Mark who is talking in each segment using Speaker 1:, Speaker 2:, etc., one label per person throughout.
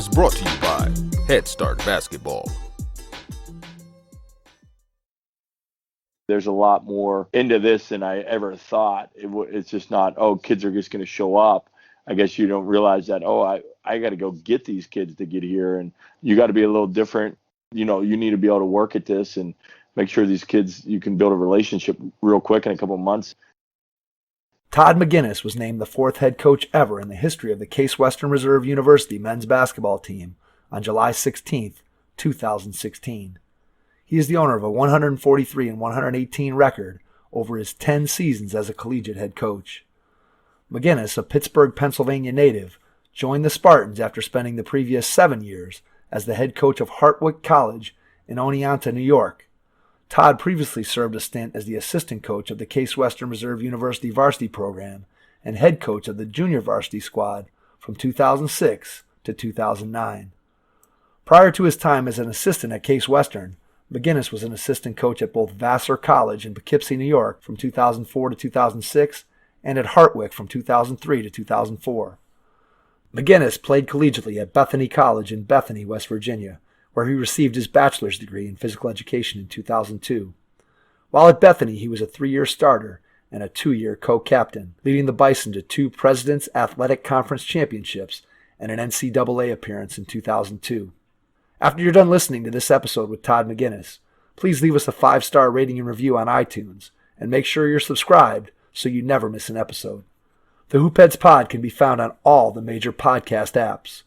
Speaker 1: is brought to you by Head Start Basketball.
Speaker 2: There's a lot more into this than I ever thought. It's just not, oh, kids are just going to show up. I guess you don't realize that, I got to go get these kids to get here. And you got to be a little different. You need to be able to work at this and make sure these kids, you can build a relationship real quick in a couple of months.
Speaker 3: Todd McGuinness was named the 4th head coach ever in the history of the Case Western Reserve University men's basketball team on July 16, 2016. He is the owner of a 143-118 record over his 10 seasons as a collegiate head coach. McGuinness, a Pittsburgh, Pennsylvania native, joined the Spartans after spending the previous 7 years as the head coach of Hartwick College in Oneonta, New York. Todd previously served a stint as the assistant coach of the Case Western Reserve University varsity program and head coach of the junior varsity squad from 2006 to 2009. Prior to his time as an assistant at Case Western, McGuinness was an assistant coach at both Vassar College in Poughkeepsie, New York from 2004 to 2006 and at Hartwick from 2003 to 2004. McGuinness played collegiately at Bethany College in Bethany, West Virginia, where he received his bachelor's degree in physical education in 2002. While at Bethany, he was a 3-year starter and a 2-year co-captain, leading the Bison to 2 President's Athletic Conference championships and an NCAA appearance in 2002. After you're done listening to this episode with Todd McGuinness, please leave us a 5-star rating and review on iTunes, and make sure you're subscribed so you never miss an episode. The Hoopheads Pod can be found on all the major podcast apps.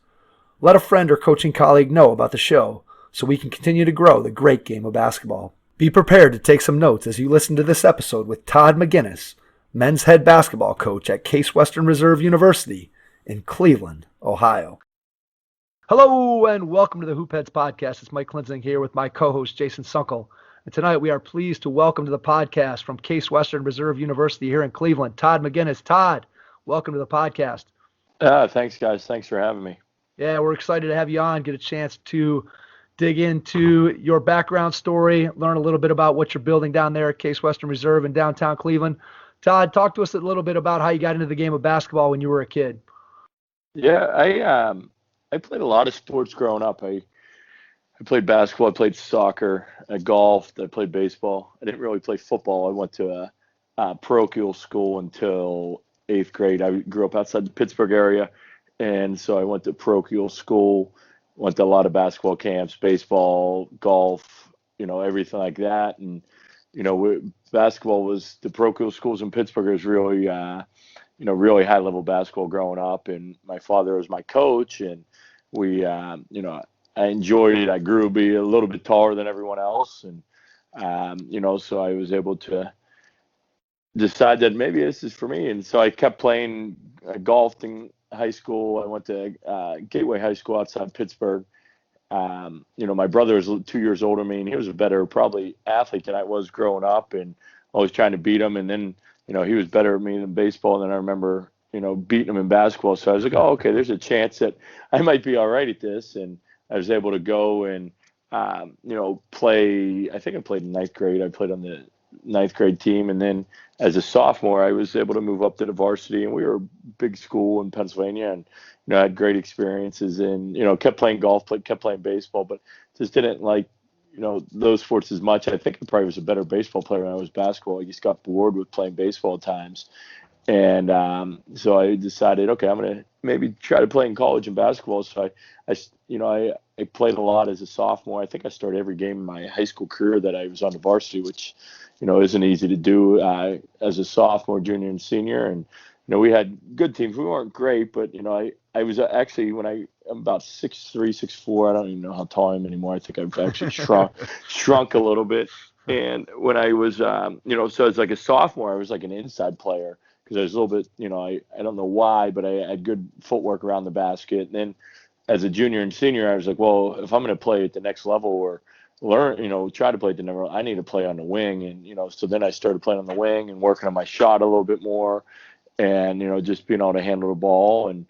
Speaker 3: Let a friend or coaching colleague know about the show so we can continue to grow the great game of basketball. Be prepared to take some notes as you listen to this episode with Todd McGuinness, men's head basketball coach at Case Western Reserve University in Cleveland, Ohio. Hello and welcome to the Hoopheads Podcast. It's Mike Klinzing here with my co-host Jason Sunkel. And tonight we are pleased to welcome to the podcast from Case Western Reserve University here in Cleveland, Todd McGuinness. Todd, welcome to the podcast.
Speaker 2: Thanks, guys. Thanks for having me.
Speaker 3: Yeah, we're excited to have you on, get a chance to dig into your background story, learn a little bit about what you're building down there at Case Western Reserve in downtown Cleveland. Todd, talk to us a little bit about how you got into the game of basketball when you were a kid.
Speaker 2: Yeah, I played a lot of sports growing up. I played basketball, I played soccer, I golfed, I played baseball. I didn't really play football. I went to a parochial school until 8th grade. I grew up outside the Pittsburgh area. And so I went to parochial school, went to a lot of basketball camps, baseball, golf, everything like that. And, basketball was, the parochial schools in Pittsburgh was really, really high level basketball growing up. And my father was my coach, and we, I enjoyed it. I grew to be a little bit taller than everyone else. And, so I was able to decide that maybe this is for me. And so I kept playing golf in high school. I went to Gateway High School outside Pittsburgh. My brother was 2 years older than me, and he was a better probably athlete than I was growing up, and I was trying to beat him. And then, he was better at me than baseball. And then I remember, beating him in basketball. So I was like, oh, okay, there's a chance that I might be all right at this. And I was able to go and, play. I think I played in 9th grade. I played on the 9th grade team. And then as a sophomore, I was able to move up to the varsity, and we were a big school in Pennsylvania, and, I had great experiences and, kept playing golf, kept playing baseball, but just didn't like, those sports as much. I think I probably was a better baseball player when I was basketball. I just got bored with playing baseball at times. And so I decided, okay, I'm going to maybe try to play in college and basketball. So I played a lot as a sophomore. I think I started every game in my high school career that I was on the varsity, which, isn't easy to do as a sophomore, junior, and senior. And, we had good teams. We weren't great, but, I was actually, when I'm about 6'3", 6'4", I don't even know how tall I am anymore. I think I've actually shrunk a little bit. And when I was, so as like a sophomore, I was like an inside player, because I was a little bit, I don't know why, but I had good footwork around the basket. And then as a junior and senior, I was like, well, if I'm going to play at the next level or learn, try to play at the next level, I need to play on the wing. And, so then I started playing on the wing and working on my shot a little bit more, and, just being able to handle the ball. And,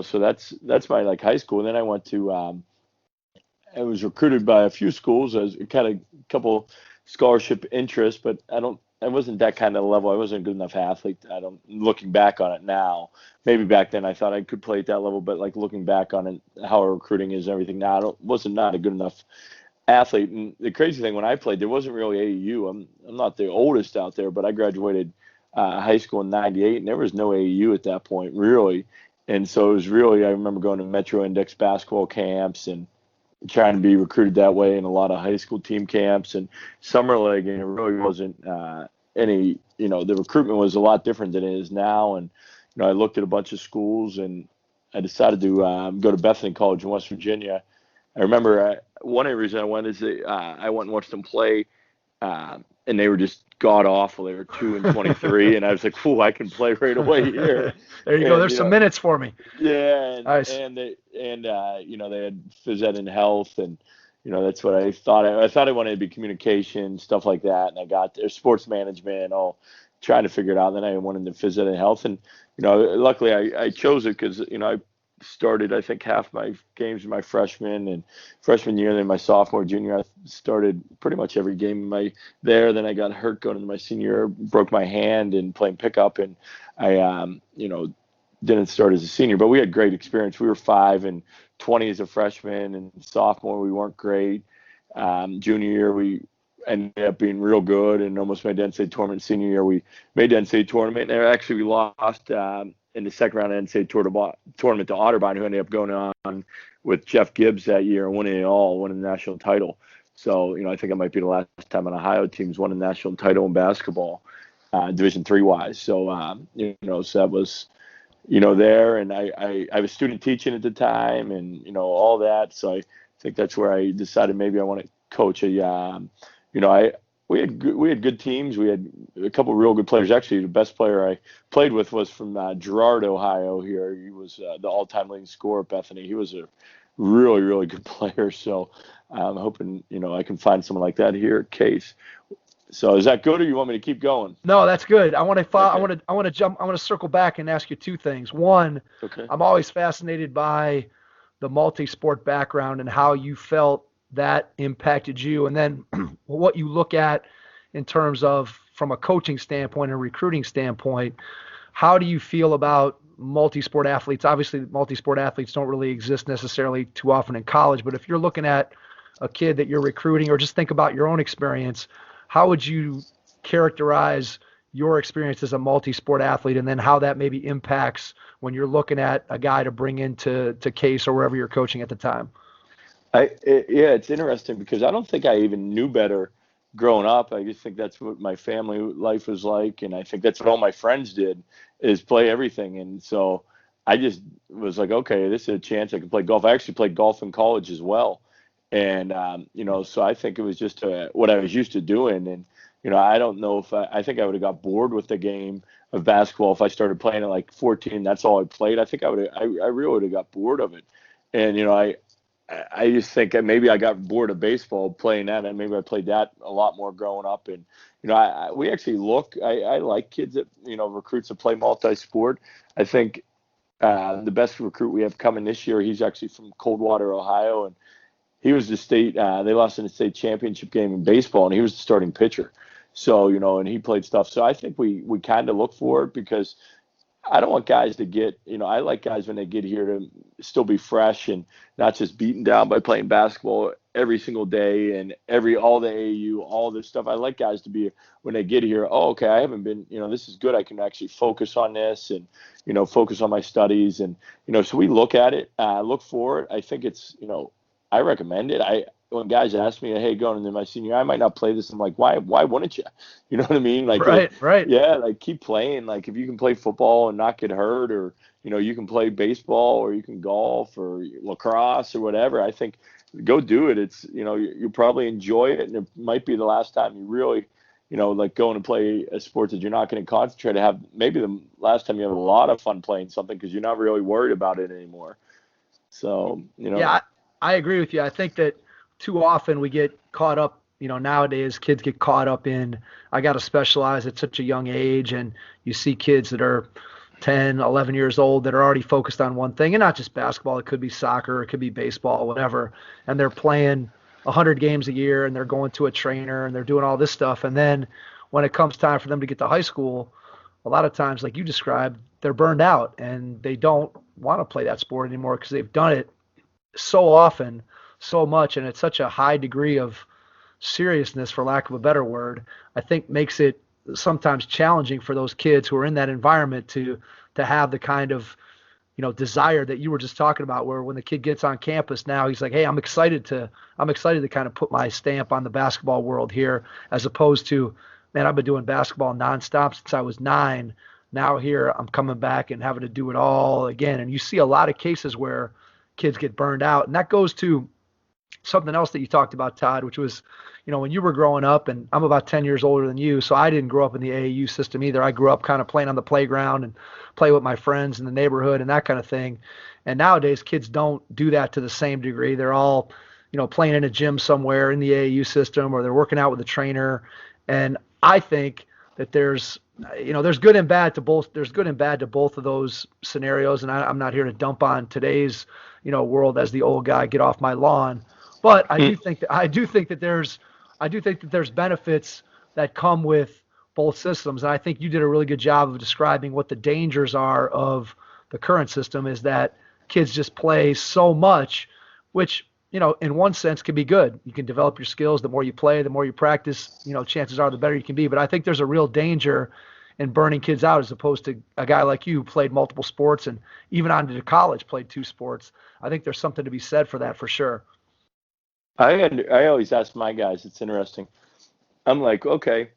Speaker 2: so that's my like high school. And then I went to, I was recruited by a few schools as kind of a couple scholarship interests, but I wasn't that kind of level. I wasn't a good enough athlete. Looking back on it now, maybe back then I thought I could play at that level, but like looking back on it, how our recruiting is and everything now, wasn't not a good enough athlete. And the crazy thing, when I played, there wasn't really AAU. I'm not the oldest out there, but I graduated high school in '98, and there was no AAU at that point, really. And so it was really, I remember going to Metro Index basketball camps and trying to be recruited that way in a lot of high school team camps and summer league, and it really wasn't any, the recruitment was a lot different than it is now. And, I looked at a bunch of schools, and I decided to go to Bethany College in West Virginia. I remember one of the reasons I went is that I went and watched them play, and they were just god awful. They were 2-23, and I was like, "Ooh, I can play right away here."
Speaker 3: There you go. There's some minutes for me.
Speaker 2: Yeah,
Speaker 3: nice.
Speaker 2: And they had phys ed and health, and that's what I thought. I thought I wanted to be communication, stuff like that, and I got there, sports management, all trying to figure it out. And then I went into phys ed and health, and luckily I chose it because I started, I think, half my games in my freshman year, and then my sophomore, junior, I started pretty much every game there. Then I got hurt going into my senior year, broke my hand in playing pickup, and I, didn't start as a senior. But we had great experience. We were 5-20 as a freshman, and sophomore we weren't great. Junior year we ended up being real good and almost made the NCAA tournament. Senior year we made the NCAA tournament, and actually we lost in the second round of NCAA tournament to Otterbein, who ended up going on with Jeff Gibbs that year and winning the national title. So, I think it might be the last time an Ohio team's won a national title in basketball, Division III wise. So, so that was, there. And I was student teaching at the time and, all that. So I think that's where I decided maybe I want to coach we had good teams. We had a couple of real good players. Actually, the best player I played with was from Girard, Ohio. Here, he was the all-time leading scorer at Bethany. He was a really, really good player. So I'm hoping I can find someone like that here at Case. So is that good, or you want me to keep going?
Speaker 3: No, that's good. I want to
Speaker 2: Okay.
Speaker 3: I want to circle back and ask you two things. One,
Speaker 2: Okay.
Speaker 3: I'm always fascinated by the multi-sport background and how you felt that impacted you, and then what you look at in terms of from a coaching standpoint and recruiting standpoint. How do you feel about multi-sport athletes? Obviously, multi-sport athletes don't really exist necessarily too often in college, but if you're looking at a kid that you're recruiting, or just think about your own experience, how would you characterize your experience as a multi-sport athlete, and then how that maybe impacts when you're looking at a guy to bring into Case or wherever you're coaching at the time?
Speaker 2: It's interesting because I don't think I even knew better growing up. I just think that's what my family life was like, and I think that's what all my friends did, is play everything. And so I just was like, okay, this is a chance I can play golf. I actually played golf in college as well, and so I think it was just what I was used to doing. And I don't know if I think I would have got bored with the game of basketball if I started playing at like 14. That's all I played. I think I really would have got bored of it. And I just think that maybe I got bored of baseball playing that, and maybe I played that a lot more growing up. And we actually I like kids that recruits that play multi-sport. I think the best recruit we have coming this year, he's actually from Coldwater, Ohio, and he was the state. They lost in the state championship game in baseball, and he was the starting pitcher. So and he played stuff. So I think we kind of look for it, because I don't want guys to get, I like guys when they get here to still be fresh and not just beaten down by playing basketball every single day and all the AAU, all this stuff. I like guys to be, when they get here, oh, okay, I haven't been, this is good. I can actually focus on this and, focus on my studies. And, so we look at it, look for it. I think it's, I recommend it. When guys ask me, hey, going into my senior year, I might not play this. I'm like, why wouldn't you? You know what I mean? Like,
Speaker 3: right.
Speaker 2: Yeah, like keep playing. Like if you can play football and not get hurt, or, you can play baseball, or you can golf or lacrosse or whatever, I think go do it. It's, you probably enjoy it, and it might be the last time you really, like going to play a sport that you're not going to concentrate, to have maybe the last time you have a lot of fun playing something, because you're not really worried about it anymore. So,
Speaker 3: Yeah, I agree with you. I think that too often we get caught up, nowadays kids get caught up in, I got to specialize at such a young age. And you see kids that are 10, 11 years old that are already focused on one thing, and not just basketball. It could be soccer, it could be baseball, whatever. And they're playing 100 games a year, and they're going to a trainer, and they're doing all this stuff. And then when it comes time for them to get to high school, a lot of times, like you described, they're burned out and they don't want to play that sport anymore because they've done it so often, so much, and it's such a high degree of seriousness, for lack of a better word, I think makes it sometimes challenging for those kids who are in that environment to have the kind of desire that you were just talking about, where when the kid gets on campus now, he's like, hey, I'm excited to kind of put my stamp on the basketball world here, as opposed to, man, I've been doing basketball nonstop since I was 9. Now here I'm coming back and having to do it all again. And you see a lot of cases where kids get burned out. And that goes to something else that you talked about, Todd, which was, when you were growing up, and I'm about 10 years older than you, so I didn't grow up in the AAU system either. I grew up kind of playing on the playground and play with my friends in the neighborhood and that kind of thing. And nowadays kids don't do that to the same degree. They're all, playing in a gym somewhere in the AAU system, or they're working out with a trainer. And I think that there's good and bad to both. There's good and bad to both of those scenarios. And I'm not here to dump on today's, world as the old guy, get off my lawn. But I do think that there's benefits that come with both systems. And I think you did a really good job of describing what the dangers are of the current system, is that kids just play so much, which, in one sense can be good. You can develop your skills. The more you play, the more you practice, chances are the better you can be. But I think there's a real danger in burning kids out, as opposed to a guy like you who played multiple sports and even on to college played 2 sports. I think there's something to be said for that, for sure.
Speaker 2: I always ask my guys, it's interesting. I'm like, okay,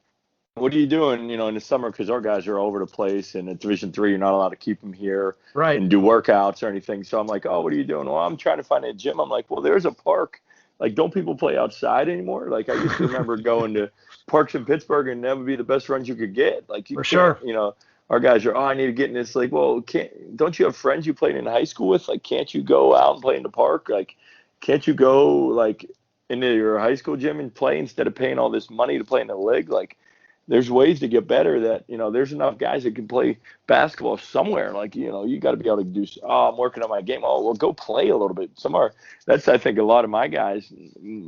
Speaker 2: what are you doing, in the summer? Because our guys are all over the place, and at Division III, you're not allowed to keep them here and do workouts or anything. So I'm like, oh, what are you doing? Well, I'm trying to find a gym. I'm like, well, there's a park. Like, don't people play outside anymore? Like, I used to remember going to parks in Pittsburgh, and that would be the best runs you could get. Like,
Speaker 3: for sure.
Speaker 2: Our guys are, I need to get in this. Like, well, don't you have friends you played in high school with? Like, can't you go out and play in the park? Like, can't you go, like, into your high school gym and play instead of paying all this money to play in the league? Like, there's ways to get better that, there's enough guys that can play basketball somewhere. Like, you got to be able to do, I'm working on my game. Oh, well, go play a little bit somewhere. That's, I think, a lot of my guys,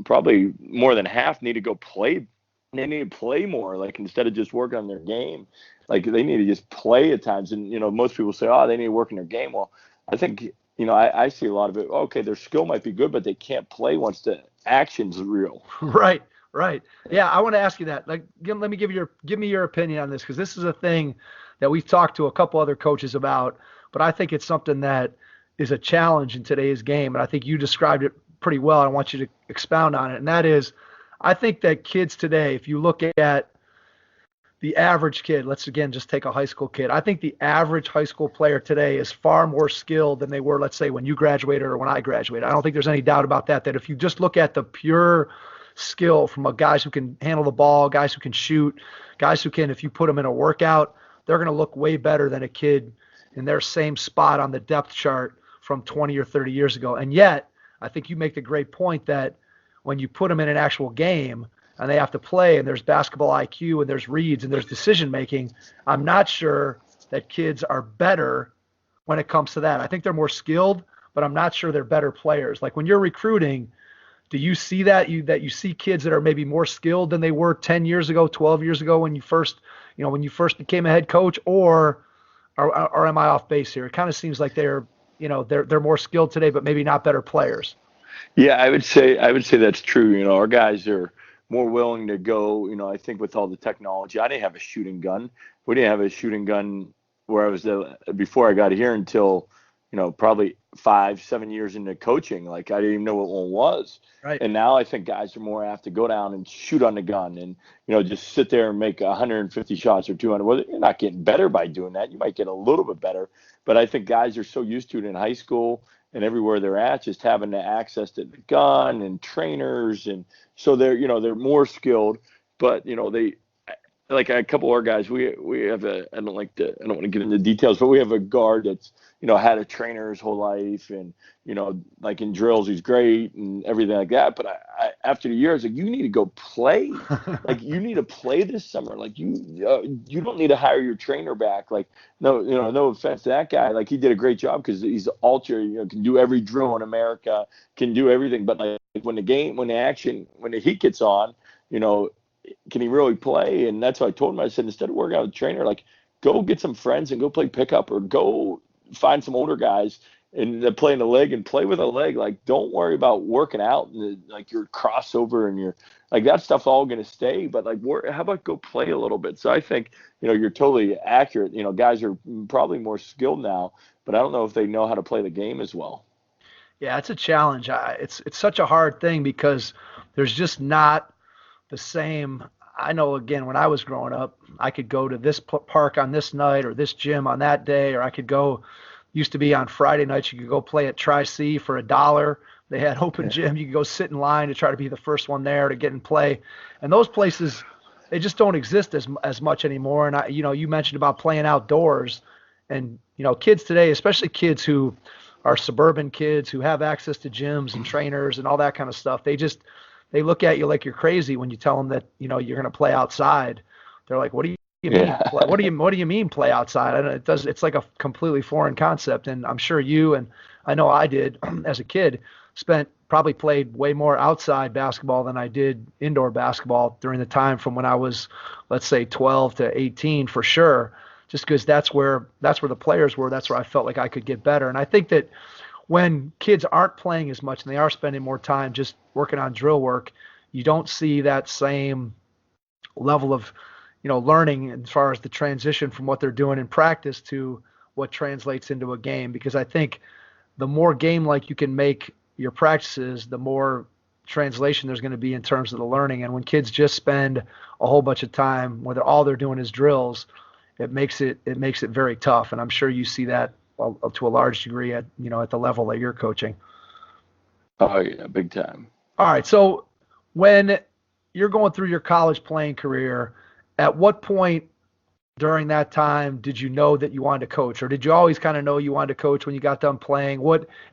Speaker 2: probably more than half, need to go play. They need to play more, like, instead of just working on their game. Like, they need to just play at times. And, most people say, oh, they need to work on their game. Well, I think, I see a lot of it. Okay, their skill might be good, but they can't play once the action's real.
Speaker 3: Right. Yeah, I want to ask you that. Like, give me your opinion on this, because this is a thing that we've talked to a couple other coaches about, but I think it's something that is a challenge in today's game, and I think you described it pretty well. I want you to expound on it, and that is, I think that kids today, if you look at the average kid, let's again just take a high school kid. I think the average high school player today is far more skilled than they were, let's say, when you graduated or when I graduated. I don't think there's any doubt about that if you just look at the pure skill from guys who can handle the ball, guys who can shoot, guys who can, if you put them in a workout, they're going to look way better than a kid in their same spot on the depth chart from 20 or 30 years ago. And yet, I think you make the great point that when you put them in an actual game and they have to play, and there's basketball IQ and there's reads and there's decision making, I'm not sure that kids are better when it comes to that. I think they're more skilled, but I'm not sure they're better players. Like, when you're recruiting, do you see that you see kids that are maybe more skilled than they were 10 years ago, 12 years ago when you first became a head coach, or am I off base here? It kind of seems like they're more skilled today, but maybe not better players.
Speaker 2: Yeah, I would say that's true. Our guys are more willing to go, I think, with all the technology. I didn't have a shooting gun. We didn't have a shooting gun where I was before I got here until, probably 5-7 years into coaching. Like, I didn't even know what one was.
Speaker 3: Right.
Speaker 2: And now I think guys are more apt to go down and shoot on the gun and, just sit there and make 150 shots or 200. Well, you're not getting better by doing that. You might get a little bit better. But I think guys are so used to it in high school and everywhere they're at, just having the access to the gun and trainers. And so they're more skilled, but, they, like a couple of our guys, we have I don't want to get into details, but we have a guard that's, had a trainer his whole life, and, like in drills, he's great and everything like that. But I after the years, like, you need to go play. Like, you need to play this summer. Like, you don't need to hire your trainer back. Like, no offense to that guy. Like, he did a great job because he's ultra, can do every drill in America, can do everything. But like, when the heat gets on, can he really play? And that's what I told him. I said, instead of working out with a trainer, like, go get some friends and go play pickup, or go find some older guys and they're playing the leg and play with a leg. Like, don't worry about working out and like your crossover and your, like, that stuff's all going to stay. But like, how about go play a little bit? So I think, you're totally accurate. Guys are probably more skilled now, but I don't know if they know how to play the game as well.
Speaker 3: Yeah, it's a challenge. It's such a hard thing because there's just not the same. I know, again, when I was growing up, I could go to this park on this night or this gym on that day, or I could go, used to be on Friday nights, you could go play at Tri-C for $1. They had open gym. You could go sit in line to try to be the first one there to get and play. And those places, they just don't exist as much anymore. And you mentioned about playing outdoors, and, kids today, especially kids who are suburban kids who have access to gyms and trainers and all that kind of stuff, they look at you like you're crazy when you tell them that, you're going to play outside. They're like, what do you mean? What do you mean play outside? It's like a completely foreign concept. And I'm sure you, and I know I did as a kid, probably played way more outside basketball than I did indoor basketball during the time from when I was, let's say, 12 to 18 for sure, just because that's where the players were. That's where I felt like I could get better. And I think that when kids aren't playing as much and they are spending more time just working on drill work, you don't see that same level of, learning as far as the transition from what they're doing in practice to what translates into a game. Because I think the more game-like you can make your practices, the more translation there's going to be in terms of the learning. And when kids just spend a whole bunch of time, whether all they're doing is drills, it makes it very tough. And I'm sure you see that to a large degree at the level that you're coaching.
Speaker 2: Oh yeah, big time.
Speaker 3: All right. So when you're going through your college playing career, at what point during that time did you know that you wanted to coach, or did you always kind of know you wanted to coach when you got done playing?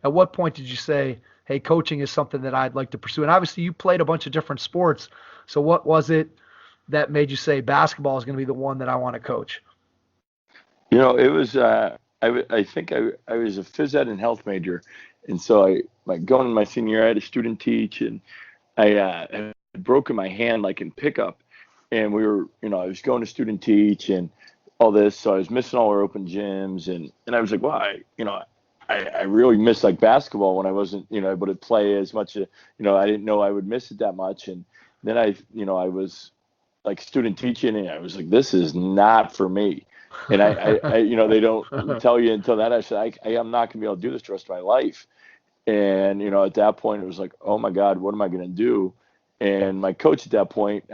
Speaker 3: At what point did you say, hey, coaching is something that I'd like to pursue? And obviously you played a bunch of different sports. So what was it that made you say basketball is going to be the one that I want to coach?
Speaker 2: It was, I think I was a phys ed and health major. And so going in my senior year, I had a student teach, and I had broken my hand like in pickup. And we were, I was going to student teach and all this. So I was missing all our open gyms. And I was like, well, I really missed like basketball when I wasn't, able to play as much. I didn't know I would miss it that much. And then I was like student teaching, and I was like, this is not for me. And I they don't tell you until that. I said, I'm not going to be able to do this the rest of my life. And, at that point it was like, oh my God, what am I going to do? And my coach at that point,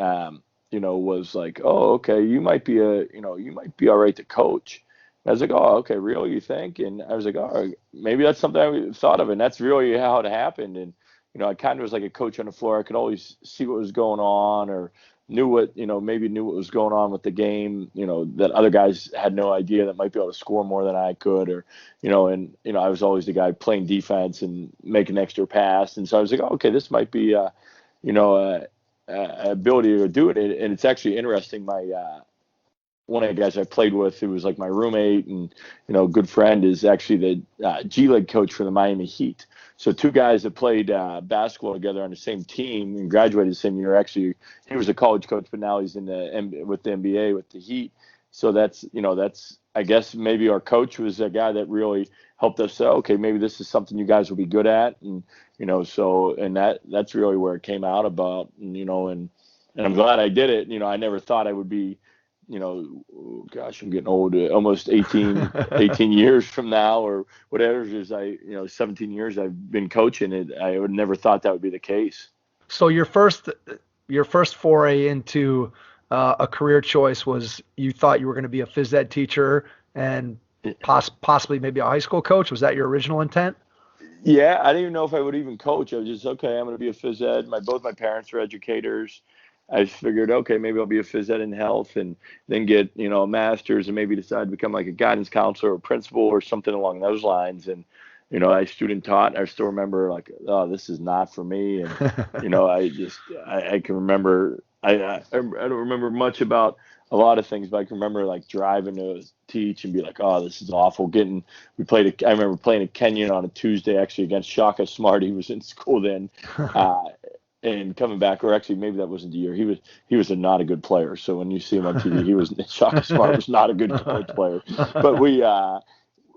Speaker 2: was like, oh, okay, you might be all right to coach. And I was like, oh, okay, really, you think? And I was like, oh, maybe that's something I thought of. And that's really how it happened. And, I kind of was like a coach on the floor. I could always see what was going on, or knew what was going on with the game, that other guys had no idea, that might be able to score more than I could, or, I was always the guy playing defense and making extra pass. And so I was like, oh, okay, this might be, ability to do it. And it's actually interesting. One of the guys I played with, who was like my roommate and, good friend, is actually the G League coach for the Miami Heat. So two guys that played basketball together on the same team and graduated the same year. Actually, he was a college coach, but now he's with the NBA with the Heat. So that's I guess maybe our coach was a guy that really helped us say, okay, maybe this is something you guys will be good at. And, that's really where it came out about, and I'm glad I did it. I never thought I would be, gosh, I'm getting old, almost 18 years from now or whatever it is. 17 years I've been coaching it. I would never thought that would be the case.
Speaker 3: So your first foray into a career choice was, you thought you were going to be a phys ed teacher and possibly maybe a high school coach. Was that your original intent?
Speaker 2: Yeah, I didn't even know if I would even coach. I was just, okay, I'm going to be a phys ed. Both my parents are educators. I figured, okay, maybe I'll be a phys ed in health, and then get, a master's, and maybe decide to become like a guidance counselor or principal or something along those lines. And, I student taught, and I still remember like, oh, this is not for me. And, I can remember, I don't remember much about a lot of things, but I can remember like driving to teach and be like, oh, this is awful. I remember playing at Kenyon on a Tuesday, actually against Shaka Smart. He was in school then. and coming back, or actually maybe that wasn't the year. He was not a good player. So when you see him on TV, he was Shaka Smart was not a good college player. But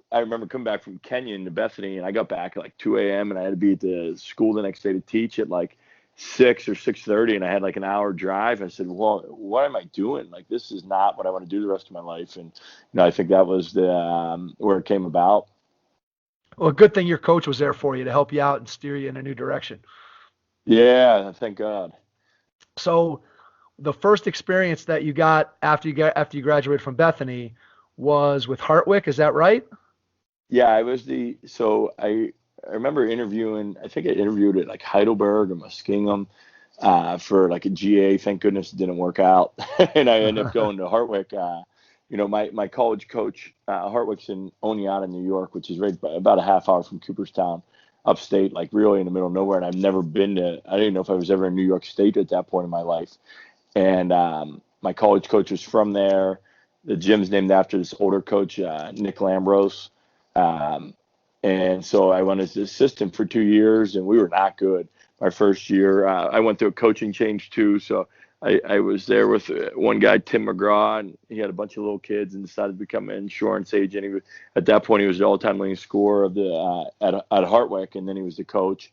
Speaker 2: I remember coming back from Kenyon to Bethany, and I got back at like 2 a.m. and I had to be at the school the next day to teach at like 6 or 6:30, and I had like an hour drive. I said, well, what am I doing? Like, this is not what I want to do the rest of my life. And I think that was the where it came about.
Speaker 3: Well, good thing your coach was there for you to help you out and steer you in a new direction.
Speaker 2: Yeah, thank God.
Speaker 3: So the first experience that you got after you graduated from Bethany was with Hartwick, is that right?
Speaker 2: Yeah, I remember interviewing, I think I interviewed at like Heidelberg or Muskingum for like a GA. Thank goodness it didn't work out. And I ended up going to Hartwick. My college coach, Hartwick's in Oneonta, New York, which is right about a half hour from Cooperstown, upstate, like really in the middle of nowhere. And I've never been I didn't know if I was ever in New York State at that point in my life. And my college coach was from there. The gym's named after this older coach, Nick Lambros. And so I went as the assistant for 2 years, and we were not good. My first year, I went through a coaching change too. So I was there with one guy, Tim McGraw, and he had a bunch of little kids and decided to become an insurance agent. At that point, he was the all-time leading scorer of at Hartwick, and then he was the coach.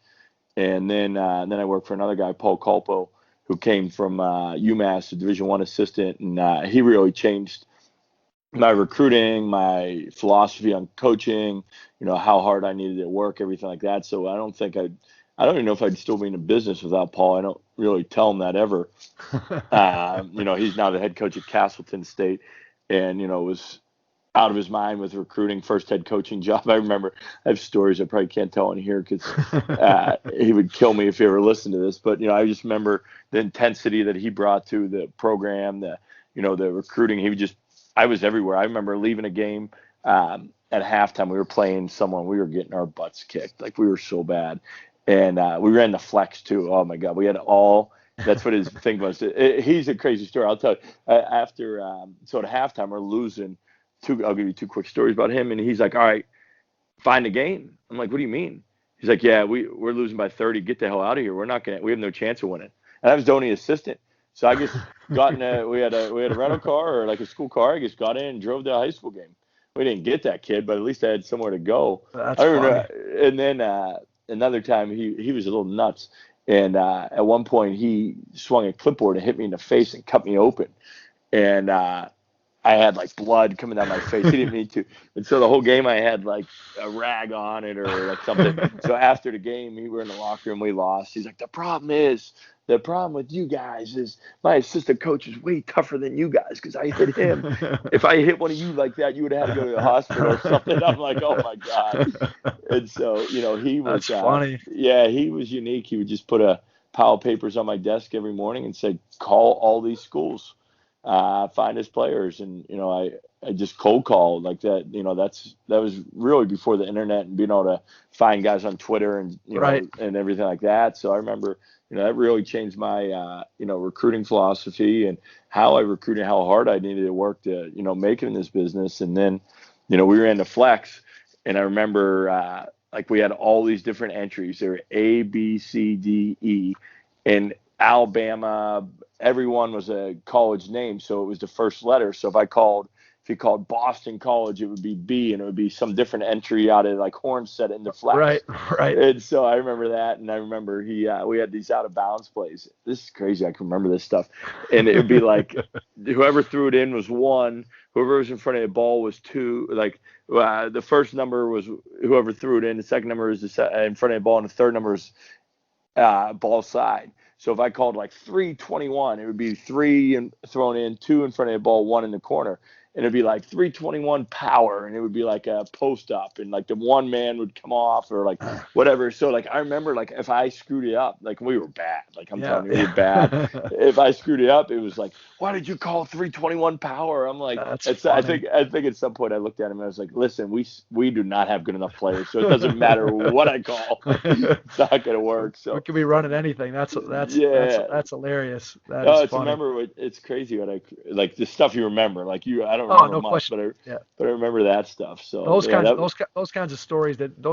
Speaker 2: And then I worked for another guy, Paul Culpo, who came from UMass, a Division I assistant, and he really changed my recruiting, my philosophy on coaching, how hard I needed to work, everything like that. So I don't even know if I'd still be in a business without Paul. I don't really tell him that ever. He's now the head coach at Castleton State, and, was out of his mind with recruiting, first head coaching job. I remember I have stories I probably can't tell in here because he would kill me if he ever listened to this. But, I just remember the intensity that he brought to the program, the recruiting. I was everywhere. I remember leaving a game at halftime. We were playing someone. We were getting our butts kicked. Like, we were so bad. And we ran the flex, too. Oh, my God. We had that's what his thing was. He's a crazy story. I'll tell you. So at halftime, we're losing. I'll give you 2 quick stories about him. And he's like, all right, find the game. I'm like, what do you mean? He's like, yeah, we're losing by 30. Get the hell out of here. We have no chance of winning. And I was the only assistant. So I just got we had a rental car or like a school car. I just got in and drove to a high school game. We didn't get that kid, but at least I had somewhere to go.
Speaker 3: That's funny.
Speaker 2: And then another time he was a little nuts. And at one point he swung a clipboard and hit me in the face and cut me open. And I had like blood coming down my face. He didn't mean to. And so the whole game I had like a rag on it or like something. So after the game, we were in the locker room. We lost. He's like, the problem with you guys is my assistant coach is way tougher than you guys because I hit him. If I hit one of you like that, you would have had to go to the hospital or something. I'm like, oh, my God. And so, he was –
Speaker 3: That's funny.
Speaker 2: Yeah, he was unique. He would just put a pile of papers on my desk every morning and say, call all these schools. Find his players, and I just cold called like that. That was really before the internet and being able to find guys on Twitter and
Speaker 3: right.
Speaker 2: and everything like that. So I remember that really changed my recruiting philosophy and how I recruited, how hard I needed to work to make it in this business. And then we ran the flex, and I remember like we had all these different entries. There were A, B, C, D, E, and Alabama. Everyone was a college name, so it was the first letter. So if you called Boston College, it would be B, and it would be some different entry out of like Hornstead in the flex.
Speaker 3: Right.
Speaker 2: And so I remember that, and I remember we had these out of bounds plays. This is crazy. I can remember this stuff, and it would be like whoever threw it in was 1, whoever was in front of the ball was 2. Like the first number was whoever threw it in, the second number is in front of the ball, and the third number is ball side. So if I called like 321, it would be 3 and thrown in, 2 in front of the ball, 1 in the corner. And it'd be like 321 power, and it would be like a post up, and like the one man would come off or like whatever. So like I remember like if I screwed it up, like we were bad. Like I'm telling you, we were bad. If I screwed it up, it was like, why did you call 321 power? I'm like, I think at some point I looked at him and I was like, listen, we do not have good enough players, so it doesn't matter what I call. It's not gonna work. So
Speaker 3: we could be running anything. That's hilarious. That is funny.
Speaker 2: Remember, it's crazy what like the stuff you remember. Like I don't don't
Speaker 3: Oh,
Speaker 2: remember
Speaker 3: no
Speaker 2: much,
Speaker 3: question. Yeah.
Speaker 2: but I remember that stuff. So
Speaker 3: Those
Speaker 2: yeah,
Speaker 3: kinds
Speaker 2: that
Speaker 3: those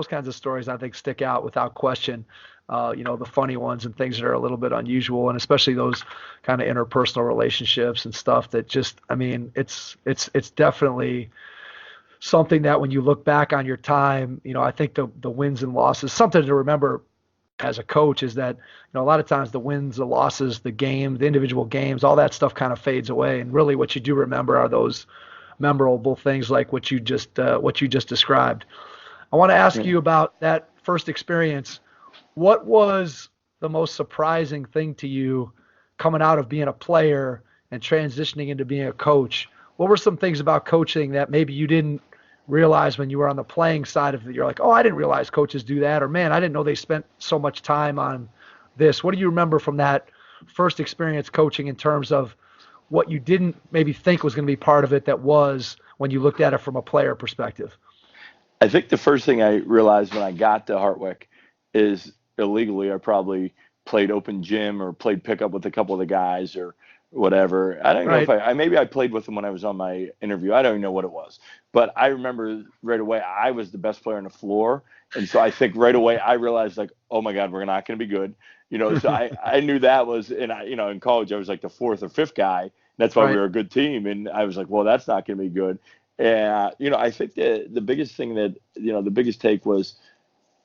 Speaker 3: kinds of stories I think stick out without question. The funny ones and things that are a little bit unusual, and especially those kind of interpersonal relationships and stuff that just, I mean, it's definitely something that when you look back on your time, I think the wins and losses, something to remember as a coach is that, a lot of times the wins, the losses, the game, the individual games, all that stuff kind of fades away. And really what you do remember are those memorable things like what you just described. I want to ask
Speaker 2: yeah.
Speaker 3: you about that first experience. What was the most surprising thing to you coming out of being a player and transitioning into being a coach? What were some things about coaching that maybe you didn't realize when you were on the playing side of it? You're like, oh, I didn't realize coaches do that, or man, I didn't know they spent so much time on this. What do you remember from that first experience coaching in terms of what you didn't maybe think was going to be part of it that was when you looked at it from a player perspective?
Speaker 2: I think the first thing I realized when I got to Hartwick is illegally I probably played open gym or played pickup with a couple of the guys or whatever. I don't know if
Speaker 3: Right.
Speaker 2: I maybe I played with them when I was on my interview. I don't even know what it was. But I remember right away I was the best player on the floor. And so I think right away I realized like, oh my God, we're not going to be good. So I knew that was, and in college I was like the fourth or fifth guy. That's why we
Speaker 3: Right.
Speaker 2: were a good team. And I was like, well, that's not going to be good. And, I think the biggest thing that, the biggest take was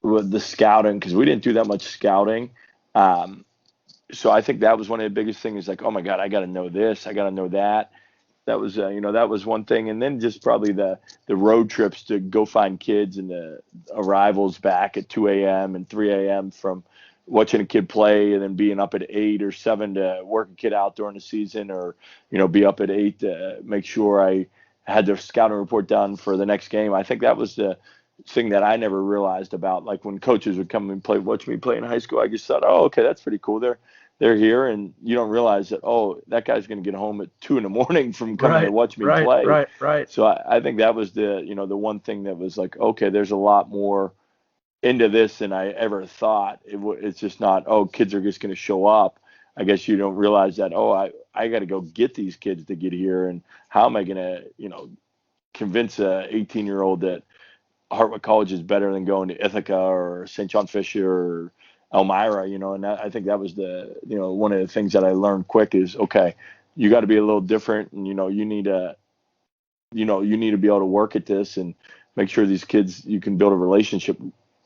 Speaker 2: the scouting, because we didn't do that much scouting. So I think that was one of the biggest things, like, oh my God, I got to know this, I got to know that. That was, that was one thing. And then just probably the road trips to go find kids and the arrivals back at 2 a.m. and 3 a.m. from watching a kid play and then being up at 8 or 7 to work a kid out during the season, or, be up at 8 to make sure I had the scouting report done for the next game. I think that was the thing that I never realized about, like when coaches would come and watch me play in high school. I just thought, oh, okay, that's pretty cool. They're here, and you don't realize that, oh, that guy's going to get home at 2 a.m. from coming to
Speaker 3: Right.
Speaker 2: watch me
Speaker 3: Right.
Speaker 2: play.
Speaker 3: Right. Right.
Speaker 2: So I think that was the one thing that was like, okay, there's a lot more into this than I ever thought. It's just not, oh, kids are just going to show up. I guess you don't realize that, oh, I got to go get these kids to get here. And how am I going to, convince a 18-year-old that Hartwick College is better than going to Ithaca or St. John Fisher or Elmira, and I think that was one of the things that I learned quick is, okay, you got to be a little different, and, you need to, you need to be able to work at this and make sure these kids, you can build a relationship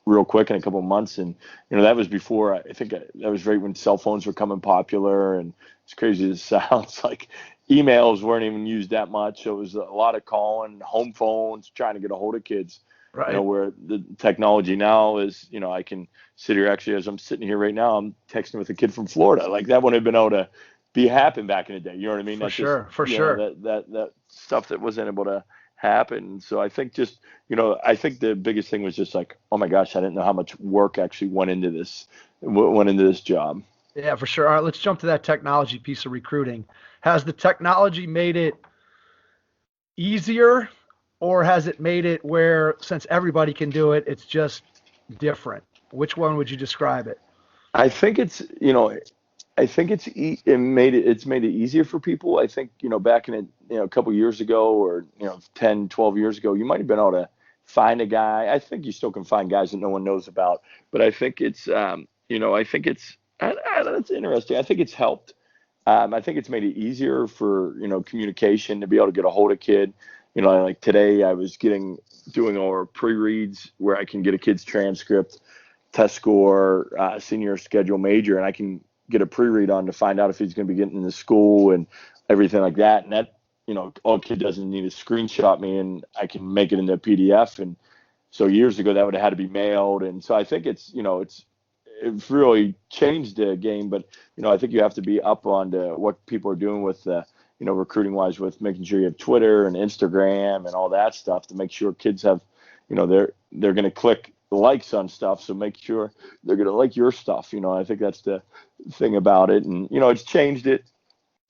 Speaker 2: real quick in a couple of months. And, that was before, I think that was right when cell phones were coming popular, and as crazy as it sounds, like emails weren't even used that much. So it was a lot of calling, home phones, trying to get a hold of kids.
Speaker 3: Right.
Speaker 2: Where the technology now is, I can sit here, actually, as I'm sitting here right now, I'm texting with a kid from Florida. Like that wouldn't have been able to happen back in the day. You know what I mean?
Speaker 3: For
Speaker 2: That's
Speaker 3: sure.
Speaker 2: just,
Speaker 3: For sure.
Speaker 2: that stuff that wasn't able to happen. So I think just, I think the biggest thing was just like, oh my gosh, I didn't know how much work actually went into this job.
Speaker 3: Yeah, for sure. All right, let's jump to that technology piece of recruiting. Has the technology made it easier, or has it made it where since everybody can do it, it's just different? Which one would you describe it?
Speaker 2: I think it's, I think it's made it easier for people. I think, back in a couple years ago, or, 10, 12 years ago, you might have been able to find a guy. I think you still can find guys that no one knows about, but I think it's, I think that's interesting. I think it's helped. I think it's made it easier for, communication, to be able to get a hold of kid. Like today I was doing our pre-reads where I can get a kid's transcript, test score, senior schedule, major, and I can get a pre-read on to find out if he's going to be getting into school and everything like that. And that, all kid doesn't need to screenshot me, and I can make it into a PDF. And so years ago that would have had to be mailed. And so I think it's really changed the game, but, I think you have to be up on to what people are doing with, recruiting wise, with making sure you have Twitter and Instagram and all that stuff to make sure kids have, they're going to click likes on stuff. So make sure they're going to like your stuff. I think that's the thing about it. And, it's changed it,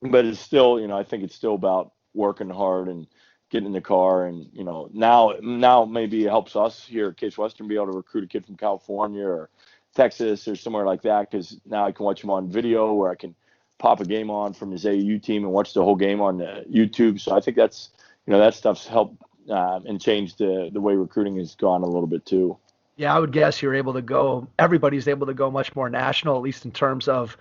Speaker 2: but it's still, I think it's still about working hard and getting in the car. And, now maybe it helps us here at Case Western be able to recruit a kid from California or Texas or somewhere like that, because now I can watch him on video, or I can pop a game on from his AAU team and watch the whole game on YouTube. So I think that's that stuff's helped and changed the way recruiting has gone a little bit too.
Speaker 3: Yeah, I would guess everybody's able to go much more national, at least in terms of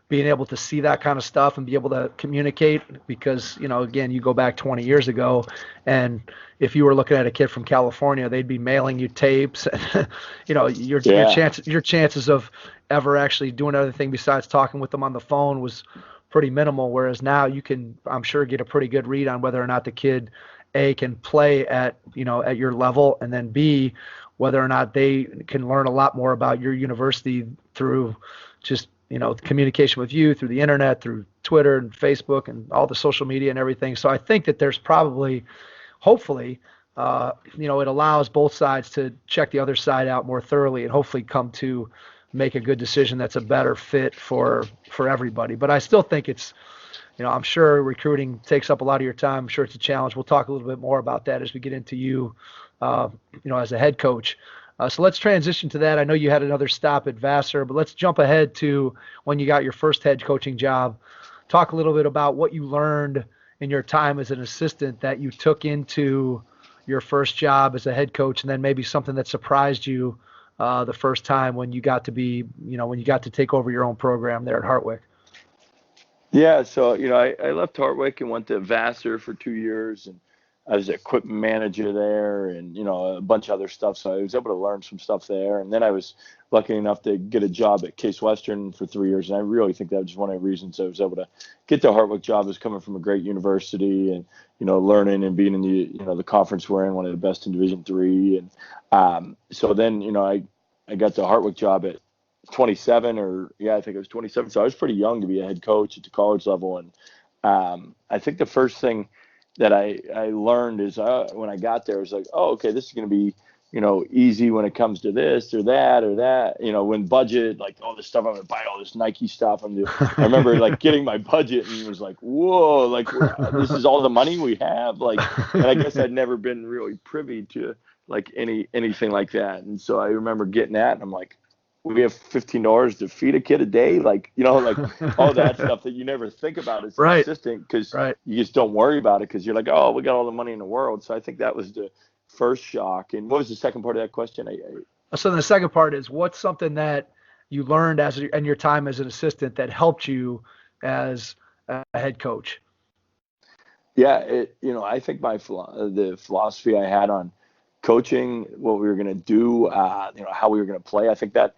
Speaker 3: being able to see that kind of stuff and be able to communicate, because, again, you go back 20 years ago, and if you were looking at a kid from California, they'd be mailing you tapes and, your chances of ever actually doing anything besides talking with them on the phone was pretty minimal. Whereas now you can, I'm sure, get a pretty good read on whether or not the kid, A, can play at your level, and then B, whether or not they can learn a lot more about your university through just communication with you through the internet, through Twitter and Facebook and all the social media and everything. So I think that there's probably, hopefully, it allows both sides to check the other side out more thoroughly and hopefully come to make a good decision that's a better fit for everybody. But I still think it's, I'm sure recruiting takes up a lot of your time. I'm sure it's a challenge. We'll talk a little bit more about that as we get into you, as a head coach. So let's transition to that. I know you had another stop at Vassar, but let's jump ahead to when you got your first head coaching job. Talk a little bit about what you learned in your time as an assistant that you took into your first job as a head coach, and then maybe something that surprised you the first time when you got to take over your own program there at Hartwick.
Speaker 2: Yeah, so I left Hartwick and went to Vassar for 2 years, and I was equipment manager there, and a bunch of other stuff. So I was able to learn some stuff there, and then I was lucky enough to get a job at Case Western for 3 years, and I really think that was one of the reasons I was able to get the Hartwick job, is coming from a great university and learning and being in the conference we're in, one of the best in Division III, and so then I got the Hartwick job at 27, I think it was 27. So I was pretty young to be a head coach at the college level, and I think the first thing that I learned is when I got there, I was like, oh, okay, this is going to be, easy when it comes to this or that, when budget, like all this stuff, I'm going to buy all this Nike stuff. I remember like getting my budget and was like, whoa, like this is all the money we have. Like, and I guess I'd never been really privy to like anything like that. And so I remember getting that, and I'm like, we have $15 to feed a kid a day, like all that stuff that you never think about as an assistant, because you just don't worry about it because you're like, oh, we got all the money in the world. So I think that was the first shock. And what was the second part of that question?
Speaker 3: So the second part is, what's something that you learned in your time as an assistant that helped you as a head coach?
Speaker 2: Yeah, I think the philosophy I had on coaching, what we were going to do, how we were going to play, I think that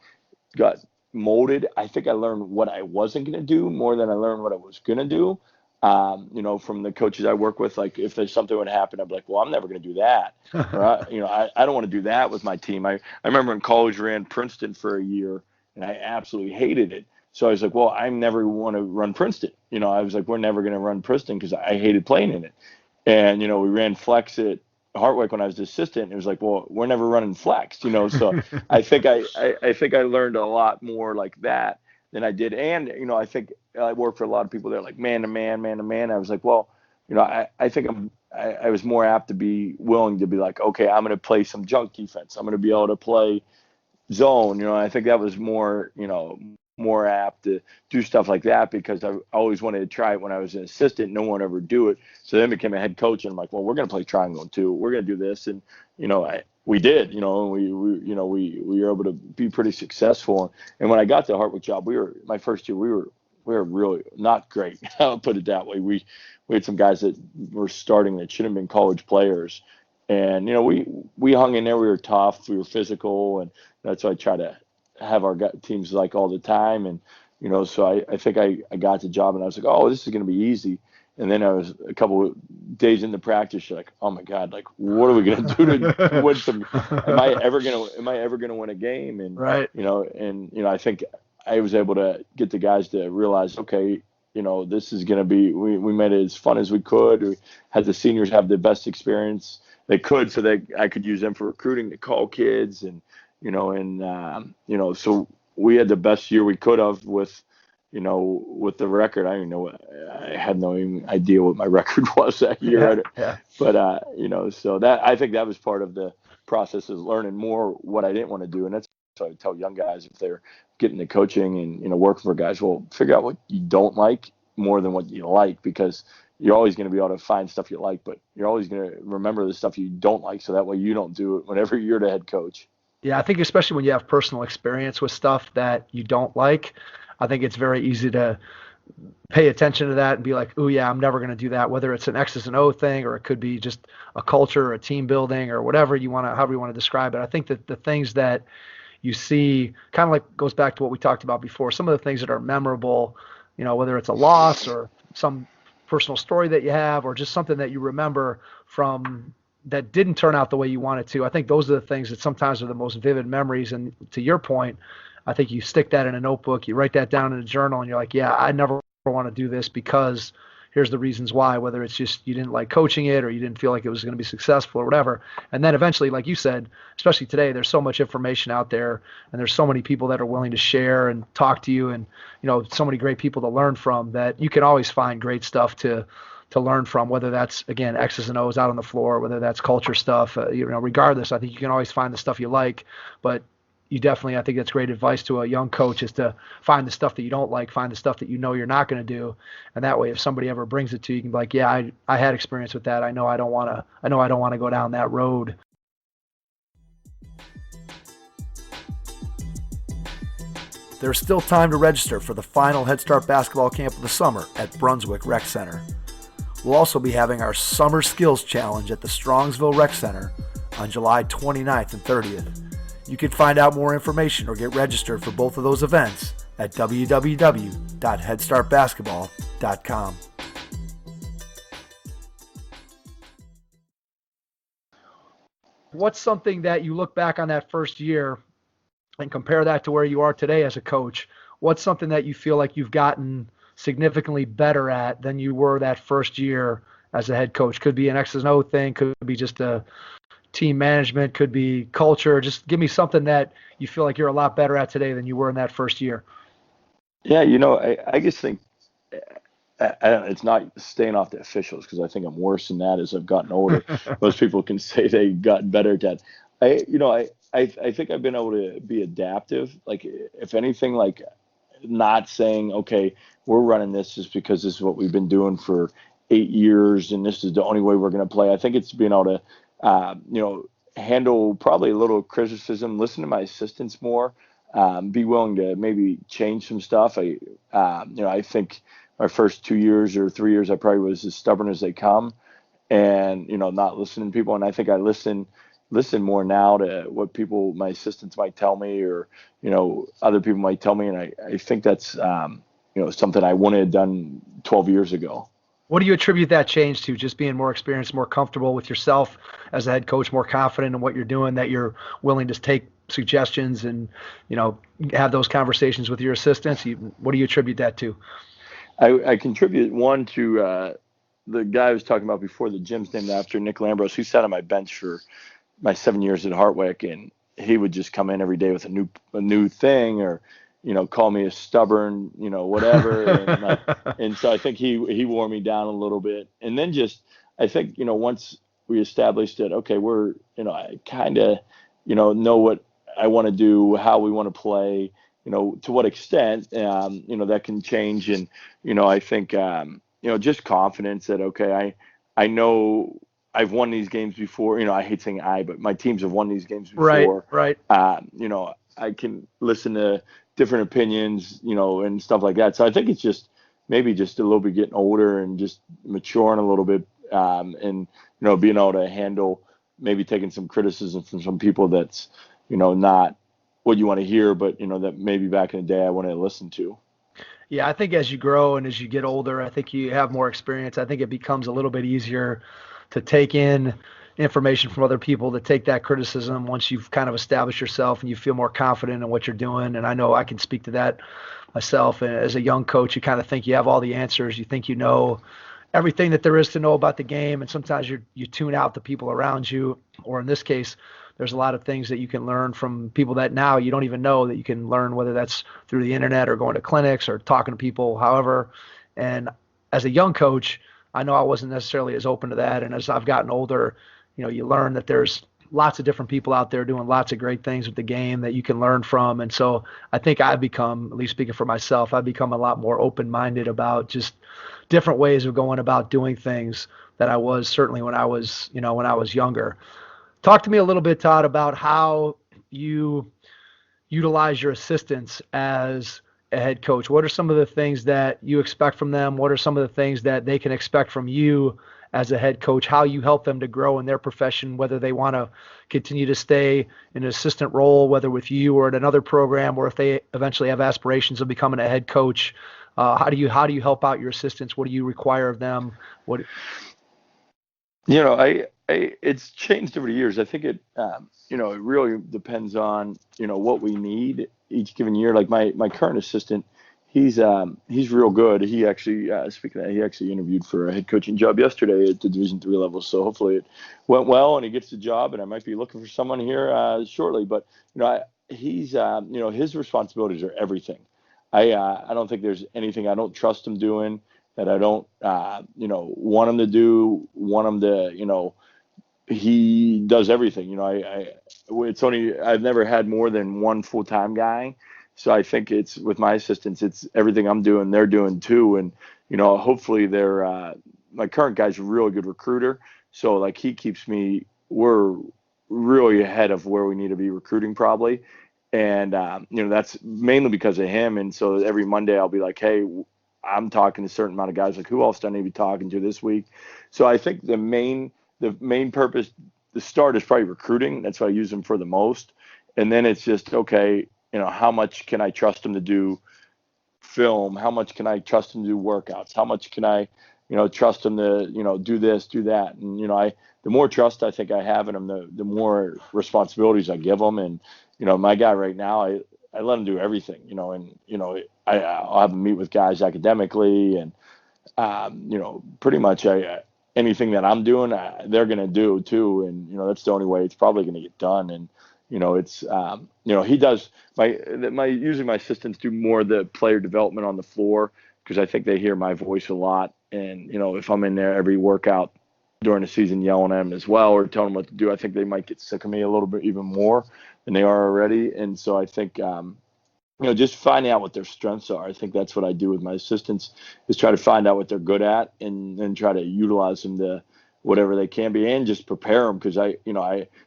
Speaker 2: got molded. I think I learned what I wasn't going to do more than I learned what I was going to do. From the coaches I work with, like if there's something would happen, I'm like, well, I'm never going to do that. Or I don't want to do that with my team. I remember in college ran Princeton for a year, and I absolutely hated it. So I was like, well, I never want to run Princeton. I was like, we're never going to run Princeton because I hated playing in it. And, we ran flex at Hartwick when I was the assistant. It was like, well, we're never running flex, so I think I learned a lot more like that than I did. And, I think I worked for a lot of people that are like man to man. I was like, well, I think I was more apt to be willing to be like, okay, I'm going to play some junk defense. I'm going to be able to play zone. I think that was more apt to do stuff like that, because I always wanted to try it when I was an assistant. No one ever do it. So then I became a head coach, and I'm like, well, we're going to play triangle too. We're going to do this. And, we did, we were able to be pretty successful. And when I got the Hartwick job, my first year, we were really not great. I'll put it that way. We had some guys that were starting that should have been college players. And, we hung in there. We were tough. We were physical. And that's why I try to have our teams like all the time. And, so I think I got the job, and I was like, oh, this is going to be easy. And then I was a couple of days into practice, you're like, oh my God, like, what are we going to do to win some, am I ever going to win a game? And, I think I was able to get the guys to realize, okay, this is going to be, we made it as fun as we could. We had the seniors have the best experience they could, so that I could use them for recruiting to call kids. And, so we had the best year we could have with the record. I had no idea what my record was that year. But, so that, I think that was part of the process, is learning more what I didn't want to do. And that's what I tell young guys if they're getting into coaching and, working for guys, well, figure out what you don't like more than what you like, because, you're always going to be able to find stuff you like, but you're always going to remember the stuff you don't like, so that way you don't do it whenever you're the head coach.
Speaker 3: Yeah, I think especially when you have personal experience with stuff that you don't like, I think it's very easy to pay attention to that and be like, oh yeah, I'm never going to do that, whether it's an X's and O thing or it could be just a culture or a team building or whatever you want to, however you want to describe it. I think that the things that you see kind of like goes back to what we talked about before, some of the things that are memorable, whether it's a loss or some personal story that you have or just something that you remember from that didn't turn out the way you wanted to. I think those are the things that sometimes are the most vivid memories. And to your point, I think you stick that in a notebook, you write that down in a journal, and you're like, yeah, I never want to do this because here's the reasons why, whether it's just you didn't like coaching it or you didn't feel like it was going to be successful or whatever. And then eventually, like you said, especially today, there's so much information out there and there's so many people that are willing to share and talk to you and, so many great people to learn from that you can always find great stuff to learn from, whether that's, again, X's and O's out on the floor, whether that's culture stuff, regardless, I think you can always find the stuff you like, but you definitely, I think that's great advice to a young coach is to find the stuff that you don't like, find the stuff that you're not going to do. And that way, if somebody ever brings it to you, you can be like, yeah, I had experience with that. I know I don't want to go down that road. There's still time to register for the final Head Start basketball camp of the summer at Brunswick Rec Center. We'll also be having our Summer Skills Challenge at the Strongsville Rec Center on July 29th and 30th. You can find out more information or get registered for both of those events at www.headstartbasketball.com. What's something that you look back on that first year and compare that to where you are today as a coach? What's something that you feel like you've gotten significantly better at than you were that first year as a head coach? Could be an X's and O thing, could be just a team management, could be culture. Just give me something that you feel like you're a lot better at today than you were in that first year.
Speaker 2: Yeah, I just think it's not staying off the officials because I think I'm worse than that as I've gotten older. Most people can say they've gotten better at that. I think I've been able to be adaptive. Like, if anything, like not saying, okay, we're running this just because this is what we've been doing for 8 years and this is the only way we're going to play. I think it's being able to handle probably a little criticism, listen to my assistants more, be willing to maybe change some stuff. I think my first 2 years or 3 years, I probably was as stubborn as they come and, not listening to people. And I think I listen more now to what my assistants might tell me or, other people might tell me. And I think that's, something I wouldn't have done 12 years ago.
Speaker 3: What do you attribute that change to? Just being more experienced, more comfortable with yourself as a head coach, more confident in what you're doing, that you're willing to take suggestions and, have those conversations with your assistants? What do you attribute that to?
Speaker 2: I contribute one to the guy I was talking about before. The gym's named after Nick Lambros. He sat on my bench for my 7 years at Hartwick, and he would just come in every day with a new thing or, call me a stubborn, whatever. And so I think he wore me down a little bit. And then I think, once we established that, okay, I kind of, know what I want to do, how we want to play, to what extent, that can change. And, I think, just confidence that, okay, I know I've won these games before. I hate saying but my teams have won these games before.
Speaker 3: Right.
Speaker 2: I can listen to different opinions, and stuff like that. So I think it's just maybe just a little bit getting older and just maturing a little bit, and being able to handle maybe taking some criticism from some people that's not what you want to hear, but that maybe back in the day I wanted to listen to.
Speaker 3: Yeah, I think as you grow and as you get older, I think you have more experience. I think it becomes a little bit easier to take in information from other people, to take that criticism once you've kind of established yourself and you feel more confident in what you're doing. And I know I can speak to that myself. And as a young coach, you kind of think you have all the answers. You think you know everything that there is to know about the game. And sometimes you tune out the people around you, or in this case, there's a lot of things that you can learn from people that now you don't even know that you can learn, whether that's through the internet or going to clinics or talking to people, however. And as a young coach, I know I wasn't necessarily as open to that. And as I've gotten older, you learn that there's lots of different people out there doing lots of great things with the game that you can learn from. And so I think I've become, at least speaking for myself, I've become a lot more open-minded about just different ways of going about doing things that I was certainly when I was younger. Talk to me a little bit, Todd, about how you utilize your assistants as a head coach. What are some of the things that you expect from them? What are some of the things that they can expect from you as a head coach? How you help them to grow in their profession, whether they want to continue to stay in an assistant role, whether with you or at another program, or if they eventually have aspirations of becoming a head coach. How do you help out your assistants? What do you require of them?
Speaker 2: It's changed over the years. I think it really depends on, what we need each given year. Like my current assistant, he's real good. He actually, speaking of that, he actually interviewed for a head coaching job yesterday at the Division III level. So hopefully it went well and he gets the job, and I might be looking for someone here shortly. But, he's, his responsibilities are everything. I don't think there's anything I don't trust him doing that I don't, want him to do, want him to, he does everything. I've never had more than one full-time guy. So I think it's with my assistants, it's everything I'm doing, they're doing too. And, hopefully my current guy's a really good recruiter. So like we're really ahead of where we need to be recruiting probably. And, that's mainly because of him. And so every Monday I'll be like, hey, I'm talking to a certain amount of guys, like who else do I need to be talking to this week? So I think the main purpose, the start is probably recruiting. That's what I use them for the most. And then it's just, okay, how much can I trust them to do film? How much can I trust them to do workouts? How much can I, trust them to, do this, do that? And, the more trust I think I have in them, the more responsibilities I give them. And, my guy right now, I let him do everything, and, I'll have him meet with guys academically and, pretty much anything that I'm doing, they're going to do too. And, that's the only way it's probably going to get done. And, it's, he does usually my assistants do more of the player development on the floor, because I think they hear my voice a lot. And, if I'm in there every workout during the season yelling at them as well or telling them what to do, I think they might get sick of me a little bit even more than they are already. And so I think, just finding out what their strengths are. I think that's what I do with my assistants, is try to find out what they're good at and then try to utilize them to whatever they can be, and just prepare them. Because I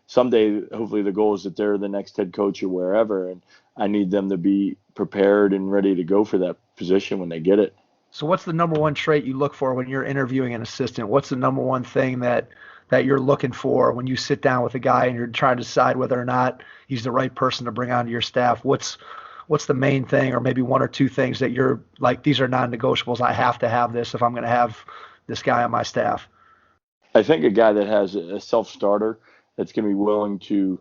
Speaker 2: someday, hopefully the goal is that they're the next head coach or wherever, and I need them to be prepared and ready to go for that position when they get it.
Speaker 3: So what's the number one trait you look for when you're interviewing an assistant? What's the number one thing that you're looking for when you sit down with a guy and you're trying to decide whether or not he's the right person to bring onto your staff? What's the main thing, or maybe one or two things that you're like, these are non-negotiables, I have to have this if I'm going to have this guy on my staff?
Speaker 2: I think a guy that has a self-starter, that's going to be willing to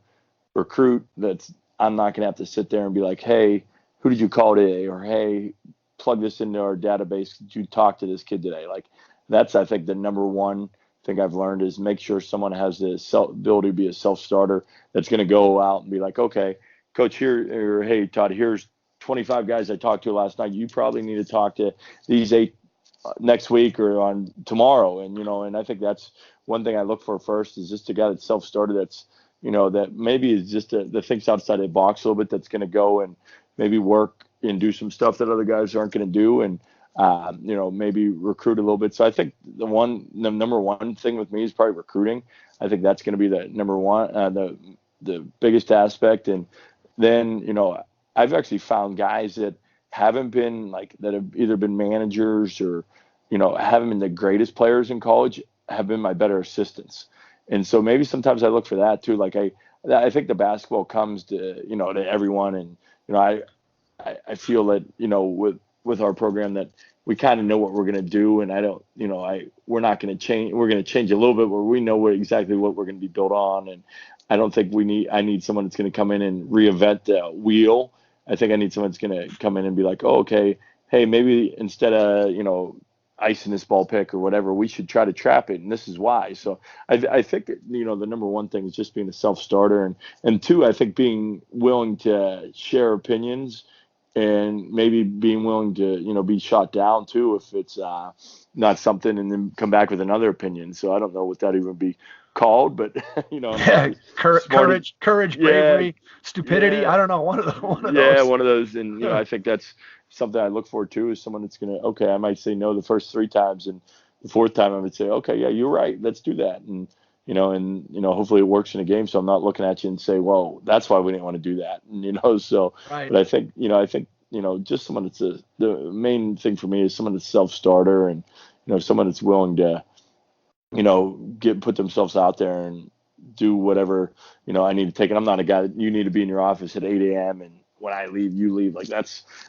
Speaker 2: recruit, I'm not going to have to sit there and be like, hey, who did you call today? Or, hey, plug this into our database. Did you talk to this kid today? Like, that's, I think, the number one thing I've learned, is make sure someone has the ability to be a self-starter that's going to go out and be like, okay, coach, here, or hey, Todd, here's 25 guys I talked to last night. You probably need to talk to these 8 next week or on tomorrow. And, and I think that's one thing I look for first, is just a guy that's self-starter, that's, that maybe is just that thinks outside the box a little bit, that's going to go and maybe work and do some stuff that other guys aren't going to do. And, maybe recruit a little bit. So I think the number one thing with me is probably recruiting. I think that's going to be the number one, the biggest aspect. And then, I've actually found guys that haven't been that have either been managers or, haven't been the greatest players in college, have been my better assistants. And so maybe sometimes I look for that too. Like I think the basketball comes to, to everyone. And, I feel that, with our program, that we kind of know what we're going to do. And I don't, we're not going to change. We're going to change a little bit where we know exactly what we're going to be built on. And I don't think I need someone that's going to come in and reinvent the wheel. I think I need someone that's going to come in and be like, oh, okay, hey, maybe instead of, icing this ball pick or whatever, we should try to trap it. And this is why. So I think, the number one thing is just being a self-starter. And two, I think being willing to share opinions, and maybe being willing to, be shot down too, if it's not something, and then come back with another opinion. So I don't know what that even would be called, but
Speaker 3: courage,
Speaker 2: yeah,
Speaker 3: bravery, stupidity.
Speaker 2: yeah,
Speaker 3: I don't know, one of
Speaker 2: yeah,
Speaker 3: those.
Speaker 2: one of those. And I think that's something I look forward to, is someone that's gonna, okay, I might say no the first 3 times, and the fourth time I would say, okay, yeah, you're right, let's do that. And hopefully it works in a game, so I'm not looking at you and say, well, that's why we didn't want to do that. And so,
Speaker 3: Right.
Speaker 2: but I think just someone that's the main thing for me is someone that's self-starter, and someone that's willing to put themselves out there and do whatever I need to take. And I'm not a guy that you need to be in your office at 8 a.m. and when I leave, you leave. Like,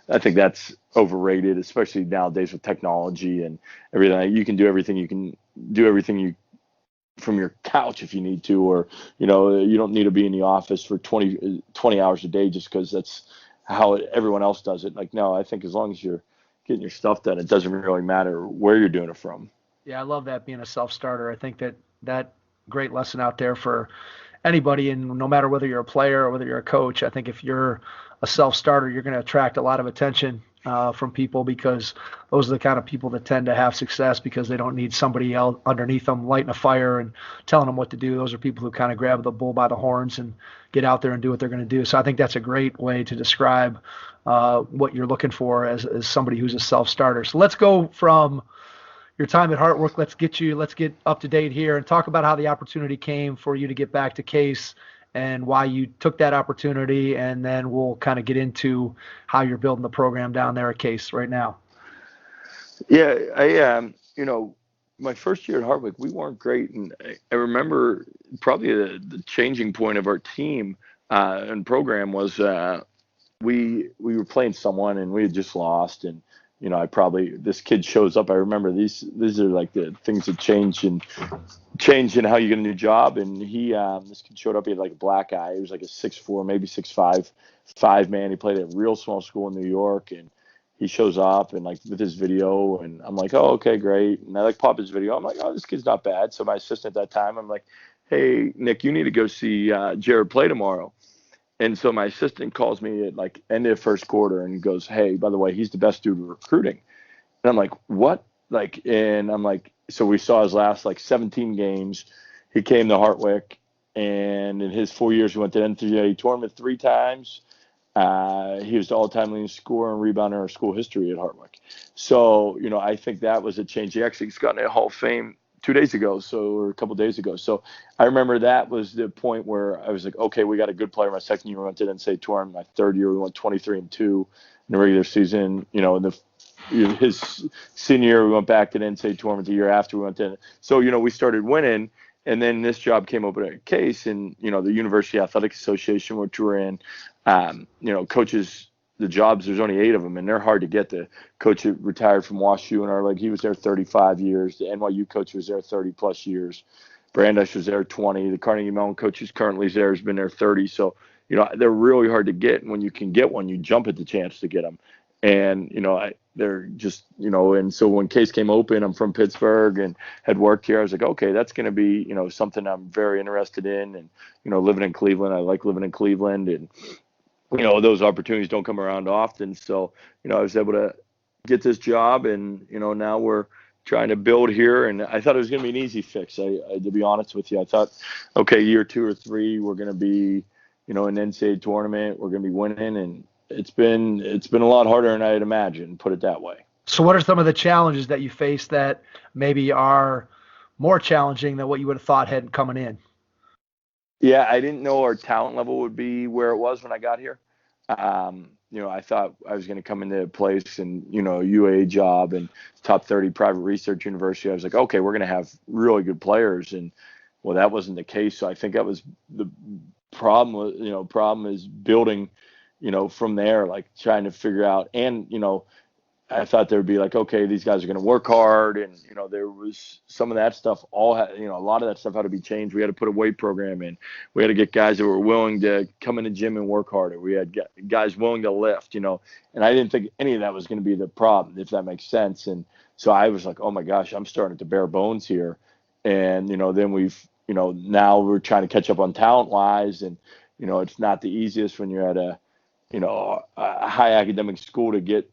Speaker 2: I think that's overrated, especially nowadays with technology and everything. You can do everything. You can do everything you from your couch if you need to, or you don't need to be in the office for 20 hours a day just because that's how everyone else does it. Like, no, I think as long as you're getting your stuff done, it doesn't really matter where you're doing it from.
Speaker 3: Yeah, I love that, being a self-starter. I think that great lesson out there for anybody, and no matter whether you're a player or whether you're a coach. I think if you're a self-starter, you're going to attract a lot of attention from people, because those are the kind of people that tend to have success because they don't need somebody else underneath them lighting a fire and telling them what to do. Those are people who kind of grab the bull by the horns and get out there and do what they're going to do. So I think that's a great way to describe what you're looking for as somebody who's a self-starter. So let's go from your time at Hartwick. Let's get up to date here and talk about how the opportunity came for you to get back to Case and why you took that opportunity, and then we'll kind of get into how you're building the program down there at Case right now.
Speaker 2: Yeah, my first year at Hartwick, we weren't great, and I remember probably the changing point of our team and program was we were playing someone and we had just lost, and this kid shows up. I remember these are like the things that change in how you get a new job. And this kid showed up. He had like a black eye. He was like a 6'4", maybe 6'5", man. He played at a real small school in New York, and he shows up and like with his video, and I'm like, oh, okay, great. And I like pop his video. I'm like, oh, this kid's not bad. So my assistant at that time, I'm like, hey, Nick, you need to go see Jared play tomorrow. And so my assistant calls me at like end of first quarter and goes, hey, by the way, he's the best dude recruiting. And I'm like, what? And I'm like, so we saw his last like 17 games. He came to Hartwick, and in his 4 years, he went to the NCAA Tournament 3 times. He was the all-time leading scorer and rebounder in our school history at Hartwick. So, I think that was a change. He actually got in the Hall of Fame 2 days ago, or a couple of days ago. So I remember that was the point where I was like, okay, we got a good player. My second year we went to the NCAA Tournament. My third year we went 23-2 in the regular season. His senior year we went back to the NCAA Tournament. The year after we went to. So we started winning, and then this job came open at Case, and the University Athletic Association, which we're in, coaches. The jobs, there's only 8 of them, and they're hard to get. The coach that retired from WashU in our league, he was there 35 years. The NYU coach was there 30 plus years. Brandeis was there 20. The Carnegie Mellon coach who's currently there has been there 30. So, they're really hard to get. And when you can get one, you jump at the chance to get them. And, they're just, and so when Case came open, I'm from Pittsburgh and had worked here. I was like, okay, that's going to be, something I'm very interested in. And, living in Cleveland, I like living in Cleveland, and, those opportunities don't come around often. So, I was able to get this job, and, now we're trying to build here. And I thought it was going to be an easy fix. To be honest with you, I thought, okay, year 2 or 3, we're going to be, in the NCAA tournament, we're going to be winning. And it's been a lot harder than I had imagined, put it that way.
Speaker 3: So what are some of the challenges that you face that maybe are more challenging than what you would have thought had coming in?
Speaker 2: Yeah, I didn't know our talent level would be where it was when I got here. I thought I was going to come into a place and, UA job and top 30 private research university. I was like, okay, we're going to have really good players. And, well, that wasn't the case. So I think that was the problem. Problem is building, from there, like trying to figure out. And, I thought there would be like, okay, these guys are going to work hard. And, there was some of that stuff a lot of that stuff had to be changed. We had to put a weight program in. We had to get guys that were willing to come in the gym and work harder. We had guys willing to lift, and I didn't think any of that was going to be the problem, if that makes sense. And so I was like, oh my gosh, I'm starting to bare bones here. And, then we've, now we're trying to catch up on talent wise. And, it's not the easiest when you're at a high academic school to get,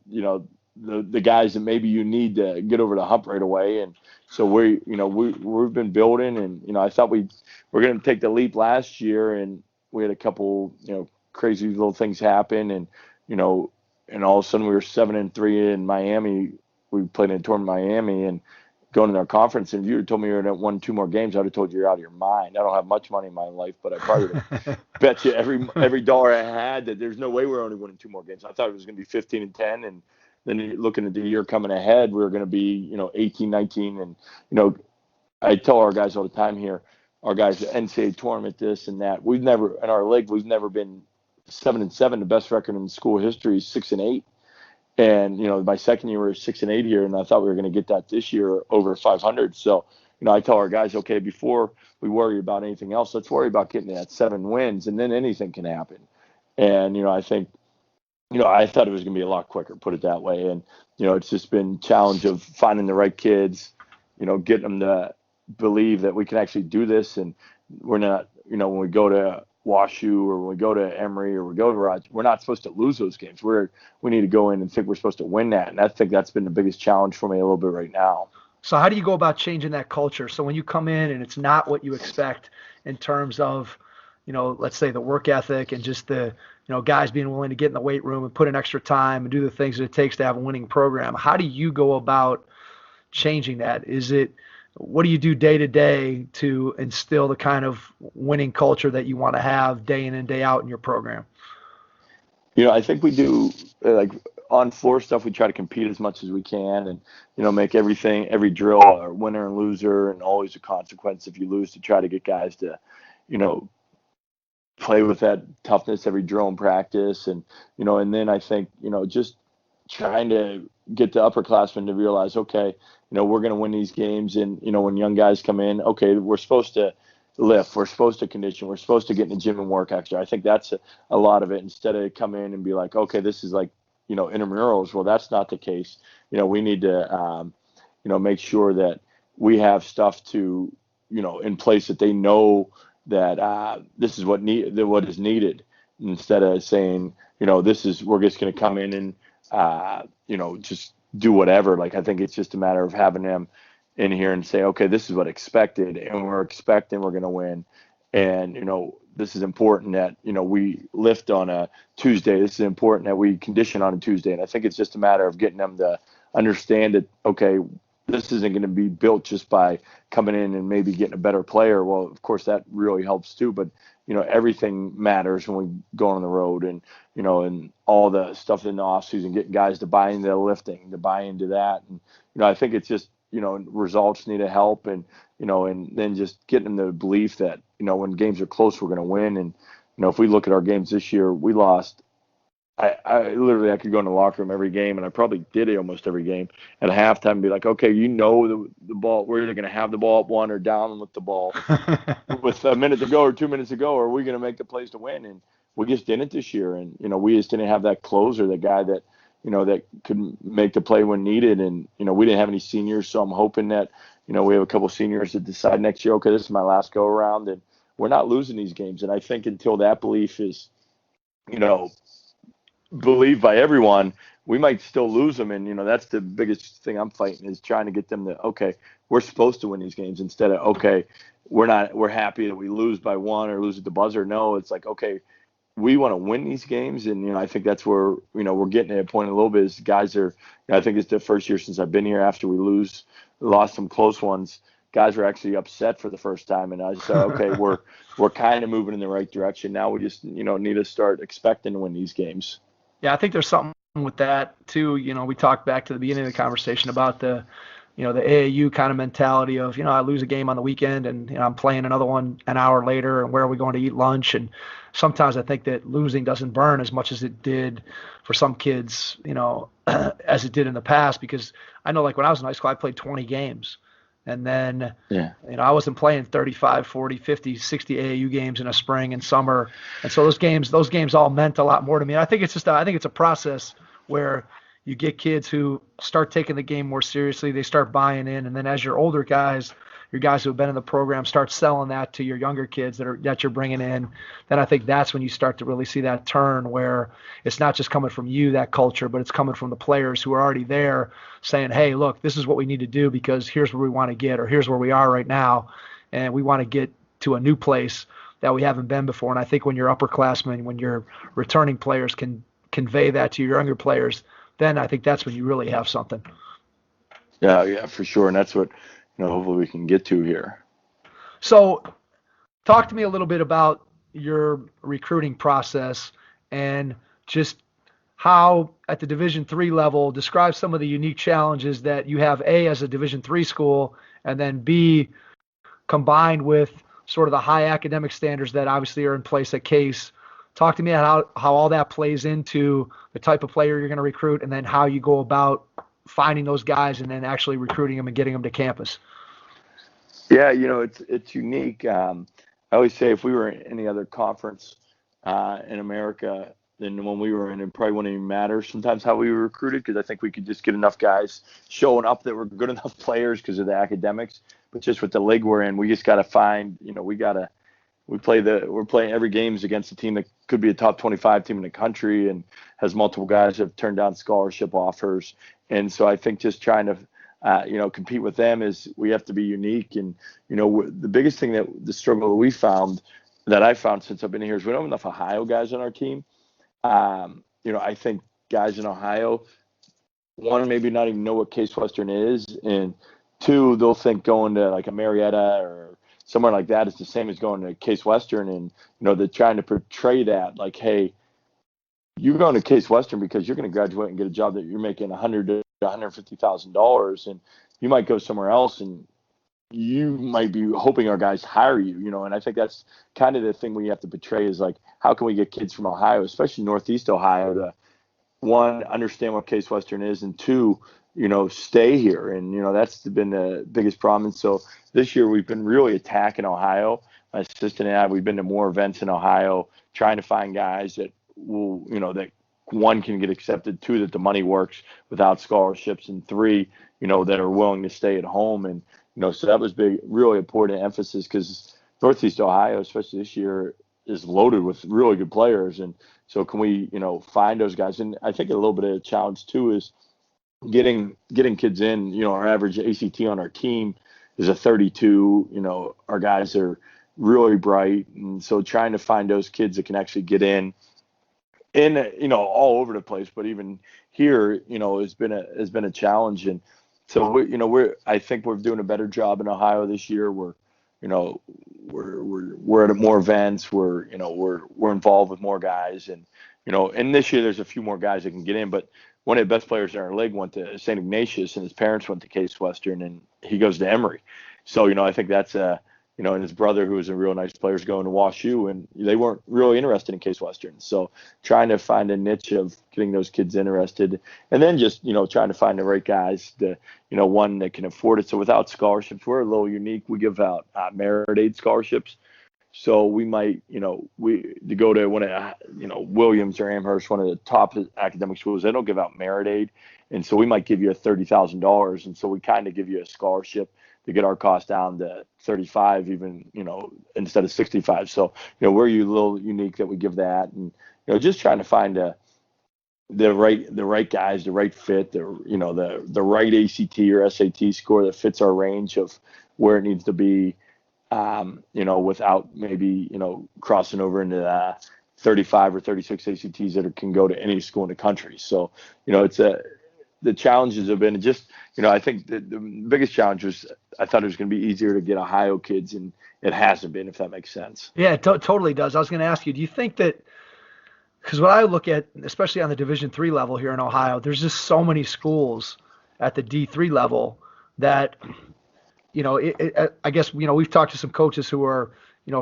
Speaker 2: the guys that maybe you need to get over the hump right away. And so we've been building, and I thought we're going to take the leap last year, and we had a couple crazy little things happen, and and all of a sudden we were 7-3 in Miami. We played in a tournament in Miami, and going in our conference, and if you had told me you were won 2 more games, I would have told you you're out of your mind. I don't have much money in my life, but I probably would have bet you every dollar I had that there's no way we're only winning 2 more games. I thought it was going to be 15-10, and then looking at the year coming ahead, we were going to be 18-19, and I tell our guys all the time here, our guys, the NCAA tournament, this and that. We've never in our league, we've never been 7-7. The best record in school history is 6-8. And, my second year we were 6-8 here, and I thought we were going to get that this year over 500. So, I tell our guys, okay, before we worry about anything else, let's worry about getting that 7 wins, and then anything can happen. And, I think, I thought it was going to be a lot quicker, put it that way. And, it's just been challenge of finding the right kids, getting them to believe that we can actually do this. And we're not, when we go to WashU or when we go to Emory or we go to Rogers, we're not supposed to lose those games. We need to go in and think we're supposed to win that. And I think that's been the biggest challenge for me a little bit right now.
Speaker 3: So how do you go about changing that culture? So when you come in and it's not what you expect in terms of, let's say the work ethic and just the, guys being willing to get in the weight room and put in extra time and do the things that it takes to have a winning program. How do you go about changing that? What do you do day to day to instill the kind of winning culture that you want to have day in and day out in your program?
Speaker 2: I think we do like on floor stuff. We try to compete as much as we can, and make every drill a winner and loser, and always a consequence if you lose, to try to get guys to, play with that toughness every drill and practice, and then I think just trying to get the upperclassmen to realize, okay, we're going to win these games. And, when young guys come in, okay, we're supposed to lift, we're supposed to condition, we're supposed to get in the gym and work extra. I think that's a lot of it, instead of come in and be like, okay, this is like, intramurals. Well, that's not the case. We need to, make sure that we have stuff to, in place that they know that this is what is needed, instead of saying, we're just going to come in and, just do whatever. Like, I think it's just a matter of having them in here and say, okay, this is what expected, and we're expecting we're going to win. And, this is important that, we lift on a Tuesday. This is important that we condition on a Tuesday. And I think it's just a matter of getting them to understand that, okay, this isn't going to be built just by coming in and maybe getting a better player. Well, of course, that really helps too. But, everything matters when we go on the road, and, and all the stuff in the off season, getting guys to buy into the lifting, to buy into that. And, I think it's just, results need to help, and, and then just getting them the belief that, when games are close, we're going to win. And, if we look at our games this year, we lost. I literally, I could go in the locker room every game, and I probably did it almost every game at halftime, and be like, okay, the ball, we're either going to have the ball up 1 or down with the ball with a minute to go or 2 minutes to go, or are we going to make the plays to win? And we just didn't this year. And, we just didn't have that closer, the guy that, that could make the play when needed. And, we didn't have any seniors. So I'm hoping that, we have a couple seniors that decide next year, okay, this is my last go around, and we're not losing these games. And I think until that belief is, believed by everyone, we might still lose them. And, that's the biggest thing I'm fighting, is trying to get them to, okay, we're supposed to win these games, instead of, okay, we're happy that we lose by 1 or lose at the buzzer. No, it's like, okay, we want to win these games. And, I think that's where, we're getting at a point a little bit, is guys are, I think it's the first year since I've been here after we lost some close ones. Guys were actually upset for the first time. And I said, okay, we're kind of moving in the right direction. Now we just, need to start expecting to win these games.
Speaker 3: Yeah, I think there's something with that too. We talked back to the beginning of the conversation about the AAU kind of mentality of, I lose a game on the weekend, and I'm playing another one an hour later, and where are we going to eat lunch? And sometimes I think that losing doesn't burn as much as it did for some kids, as it did in the past. Because I know, like, when I was in high school, I played 20 games. And then, I wasn't playing 35, 40, 50, 60 AAU games in a spring and summer. And so those games all meant a lot more to me. And I think it's a process where you get kids who start taking the game more seriously. They start buying in. And then as your older guys, your guys who have been in the program start selling that to your younger kids that you're bringing in, then I think that's when you start to really see that turn where it's not just coming from you, that culture, but it's coming from the players who are already there saying, hey, look, this is what we need to do because here's where we want to get, or here's where we are right now, and we want to get to a new place that we haven't been before. And I think when your upperclassmen, when your returning players can convey that to your younger players, then I think that's when you really have something.
Speaker 2: Yeah, for sure. And that's what, hopefully we can get to here.
Speaker 3: So talk to me a little bit about your recruiting process and just how at the Division III level, describe some of the unique challenges that you have, A, as a Division III school, and then B, combined with sort of the high academic standards that obviously are in place at Case. Talk to me about how all that plays into the type of player you're going to recruit, and then how you go about finding those guys and then actually recruiting them and getting them to campus.
Speaker 2: Yeah, it's unique. I always say if we were in any other conference in America than when we were in, it probably wouldn't even matter sometimes how we were recruited, because I think we could just get enough guys showing up that were good enough players because of the academics. But just with the league we're in, we just got to find, we're playing every games against a team that could be a top 25 team in the country and has multiple guys that have turned down scholarship offers. And so I think just trying to, compete with them is we have to be unique. And, the biggest thing the struggle that I found since I've been here is we don't have enough Ohio guys on our team. I think guys in Ohio, one, maybe not even know what Case Western is. And two, they'll think going to like a Marietta or somewhere like that is the same as going to Case Western. And, they're trying to portray that like, hey, you're going to Case Western because you're going to graduate and get a job that you're making $100,000 to $150,000, and you might go somewhere else and you might be hoping our guys hire you, and I think that's kind of the thing we have to portray is like, how can we get kids from Ohio, especially Northeast Ohio, to one, understand what Case Western is, and two, stay here. And, that's been the biggest problem. And so this year we've been really attacking Ohio. My assistant and I, we've been to more events in Ohio, trying to find guys that will, that one, can get accepted, two, that the money works without scholarships, and three, that are willing to stay at home. And, so that was big, really important emphasis, because Northeast Ohio, especially this year, is loaded with really good players. And so can we, find those guys? And I think a little bit of a challenge too is getting kids in. Our average ACT on our team is a 32. Our guys are really bright, and so trying to find those kids that can actually get in all over the place, but even here, has been a challenge. And so I think we're doing a better job in Ohio this year. We're at more events. We're involved with more guys, and and this year there's a few more guys that can get in. But one of the best players in our league went to St. Ignatius, and his parents went to Case Western, and he goes to Emory. So I think that's and his brother, who was a real nice player, is going to WashU, and they weren't really interested in Case Western. So trying to find a niche of getting those kids interested, and then just, trying to find the right guys, one that can afford it. So without scholarships, we're a little unique. We give out merit aid scholarships. So we might, to go to one of, Williams or Amherst, one of the top academic schools, they don't give out merit aid. And so we might give you $30,000. And so we kind of give you a scholarship to get our cost down to 35, even, instead of 65. So, we're a little unique that we give that. And, just trying to find the right guys, the right fit, the right ACT or SAT score that fits our range of where it needs to be, without maybe, crossing over into 35 or 36 ACTs that can go to any school in the country. So, the challenges have been just, I think the biggest challenge was I thought it was going to be easier to get Ohio kids, and it hasn't been, if that makes sense.
Speaker 3: Yeah, it totally does. I was going to ask you, do you think that, because what I look at, especially on the Division III level here in Ohio, there's just so many schools at the D3 level that, I guess, we've talked to some coaches who are,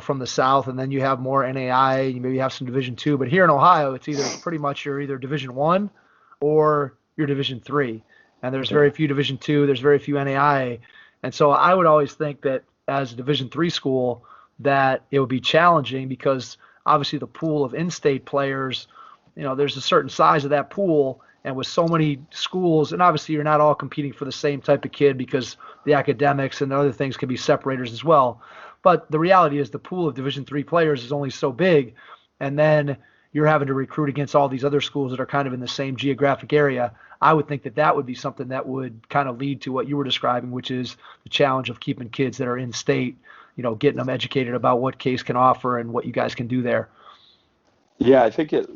Speaker 3: from the South, and then you have more NAI, you maybe have some Division II, but here in Ohio, it's pretty much you're either Division I or you're Division III, and there's very few Division II, there's very few NAIA. And so I would always think that as a Division III school that it would be challenging, because obviously the pool of in-state players, there's a certain size of that pool, And with so many schools, and obviously you're not all competing for the same type of kid because the academics and other things can be separators as well. But the reality is the pool of Division III players is only so big, and then you're having to recruit against all these other schools that are kind of in the same geographic area. I would think that that would be something that would kind of lead to what you were describing, which is the challenge of keeping kids that are in state, getting them educated about what Case can offer and what you guys can do there.
Speaker 2: Yeah, I think a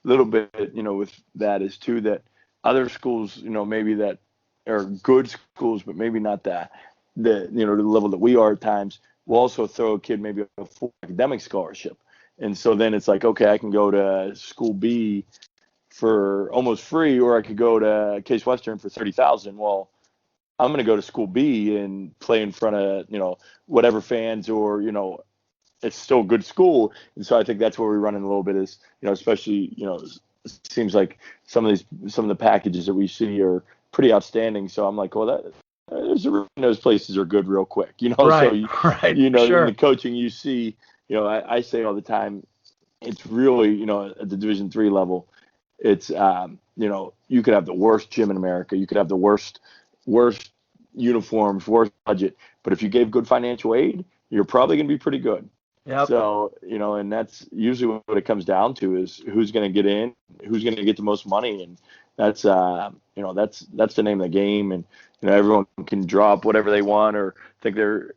Speaker 2: little bit, with that is too that other schools, maybe that are good schools, but maybe not the level that we are at times, will also throw a kid maybe a full academic scholarship. And so then it's like, okay, I can go to school B for almost free, or I could go to Case Western for $30,000. Well, I'm going to go to school B and play in front of, whatever fans, or, it's still a good school. And so I think that's where we run in a little bit is, especially, it seems like some of the packages that we see are pretty outstanding. So I'm like, well, those places are good real quick,
Speaker 3: Right,
Speaker 2: so,
Speaker 3: right,
Speaker 2: in
Speaker 3: sure.
Speaker 2: the coaching you see, I say all the time, it's really, at the Division III level, it's, you could have the worst gym in America. You could have the worst uniforms, worst budget. But if you gave good financial aid, you're probably going to be pretty good.
Speaker 3: Yep.
Speaker 2: So, and that's usually what it comes down to is who's going to get in, who's going to get the most money. And that's, that's the name of the game. And, everyone can drop whatever they want or think they're,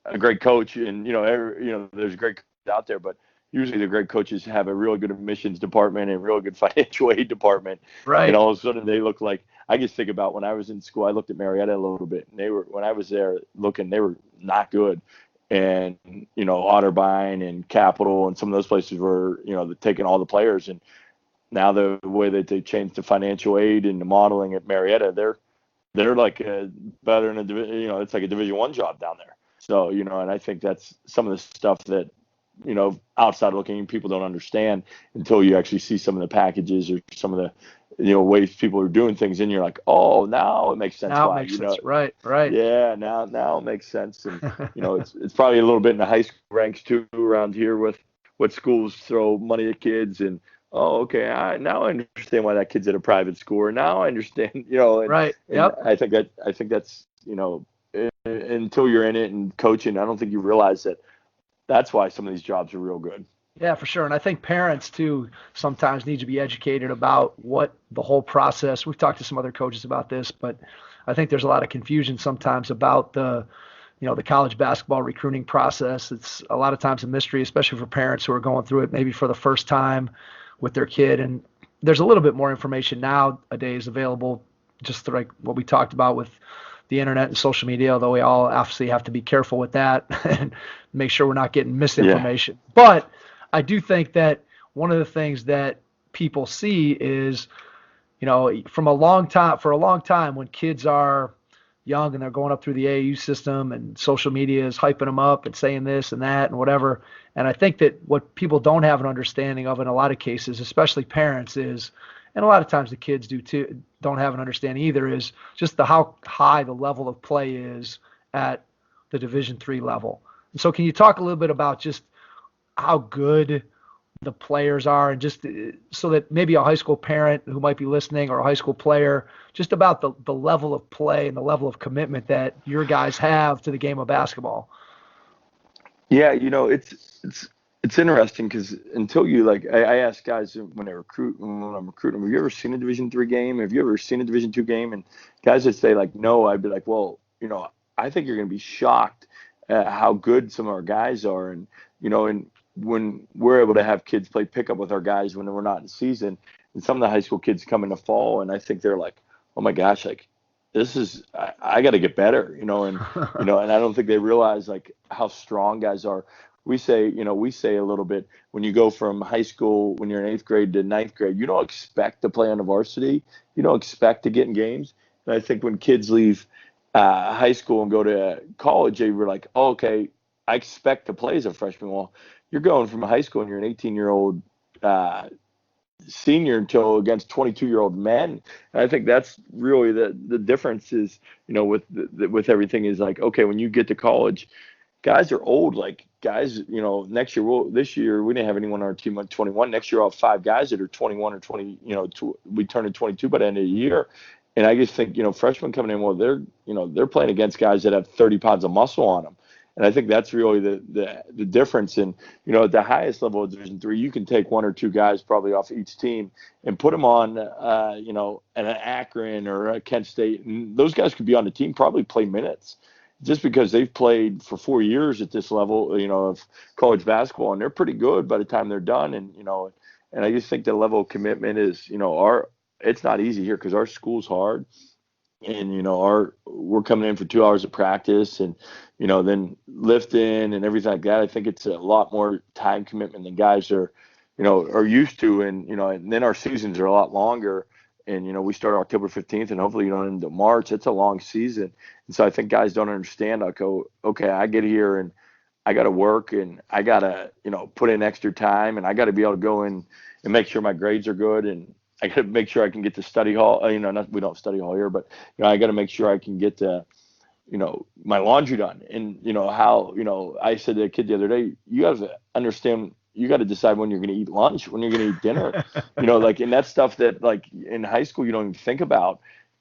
Speaker 2: a great coach. And, there's great coaches out there, but usually the great coaches have a really good admissions department and a really good financial aid department.
Speaker 3: Right.
Speaker 2: And all of a sudden they look like, I just think about when I was in school, I looked at Marietta a little bit, and when I was there looking, they were not good. And, Otterbein and Capital and some of those places were, taking all the players. And now the way that they changed the financial aid and the modeling at Marietta, they're like better than it's like a Division I job down there. So, and I think that's some of the stuff that, outside looking, people don't understand until you actually see some of the packages or some of the, ways people are doing things, and you're like, oh, now it makes sense.
Speaker 3: Now it makes sense. Right.
Speaker 2: Yeah, now it makes sense. And it's probably a little bit in the high school ranks too around here with what schools throw money at kids. And okay, now I understand why that kid's at a private school. Or now I understand, and,
Speaker 3: right. Yep.
Speaker 2: And I think that's until you're in it and coaching, I don't think you realize that's why some of these jobs are real good.
Speaker 3: Yeah, for sure. And I think parents, too, sometimes need to be educated about what the whole process. We've talked to some other coaches about this, but I think there's a lot of confusion sometimes about the college basketball recruiting process. It's a lot of times a mystery, especially for parents who are going through it maybe for the first time with their kid. And there's a little bit more information nowadays available, just like what we talked about with the internet and social media, although we all obviously have to be careful with that and make sure we're not getting misinformation. Yeah. But I do think that one of the things that people see is, for a long time when kids are young and they're going up through the AAU system and social media is hyping them up and saying this and that and whatever. And I think that what people don't have an understanding of in a lot of cases, especially parents, is, and a lot of times the kids do too, don't have an understanding either, is just how high the level of play is at the Division III level. And so can you talk a little bit about just how good the players are, and just so that maybe a high school parent who might be listening or a high school player, just about the level of play and the level of commitment that your guys have to the game of basketball?
Speaker 2: Yeah, it's interesting because until you I ask guys when I'm recruiting them, have you ever seen a Division III game? Have you ever seen a Division II game? And guys that say no, I'd be like, well, I think you're going to be shocked at how good some of our guys are. And, and when we're able to have kids play pickup with our guys when we're not in season, and some of the high school kids come in the fall, and I think they're like, oh my gosh, this is, I got to get better, and, and I don't think they realize how strong guys are. We say a little bit, when you go from high school, when you're in 8th grade to 9th grade, you don't expect to play on the varsity. You don't expect to get in games. And I think when kids leave high school and go to college, they were like, oh, okay, I expect to play as a freshman. Well, you're going from high school and you're an 18-year-old senior until against 22-year-old men. And I think that's really the difference is, with everything is okay, when you get to college, guys are old. Like guys, next year, this year we didn't have anyone on our team at 21. Next year, I'll have 5 guys that are 21 or 20. We turn to 22 by the end of the year. And I just think, freshmen coming in, well, they're playing against guys that have 30 pounds of muscle on them. And I think that's really the difference. And, at the highest level of Division III, you can take 1 or 2 guys probably off each team and put them on, an Akron or a Kent State. And those guys could be on the team, probably play minutes just because they've played for 4 years at this level, of college basketball. And they're pretty good by the time they're done. And, and I just think the level of commitment is, it's not easy here because our school's hard. And we're coming in for 2 hours of practice, and then lifting and everything like that. I think it's a lot more time commitment than guys are used to, and and then our seasons are a lot longer. And we start October 15th, and hopefully into March. It's a long season, and so I think guys don't understand. Like, okay, I get here and I got to work, and I got to put in extra time, and I got to be able to go in and make sure my grades are good, and I got to make sure I can get to study hall. We don't have study hall here, but I got to make sure I can get to, my laundry done. And how I said to a kid the other day, you got to understand, you got to decide when you're going to eat lunch, when you're going to eat dinner. And that's stuff that like in high school you don't even think about,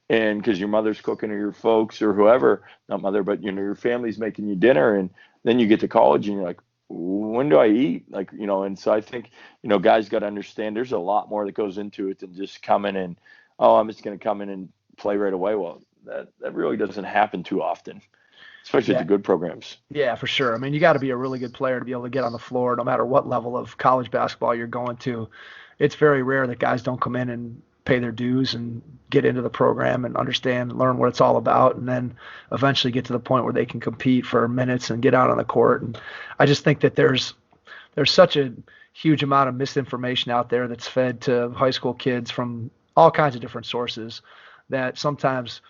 Speaker 2: and because your mother's cooking or your folks or whoever, not mother, but your family's making you dinner, and then you get to college and you're like, when do I eat? And so I think, guys got to understand there's a lot more that goes into it than just coming and, I'm just going to come in and play right away. Well, that really doesn't happen too often, especially at the good programs.
Speaker 3: Yeah, for sure. I mean, you got to be a really good player to be able to get on the floor, no matter what level of college basketball you're going to. It's very rare that guys don't come in and pay their dues and get into the program and understand and learn what it's all about, and then eventually get to the point where they can compete for minutes and get out on the court. And I just think that there's such a huge amount of misinformation out there that's fed to high school kids from all kinds of different sources that sometimes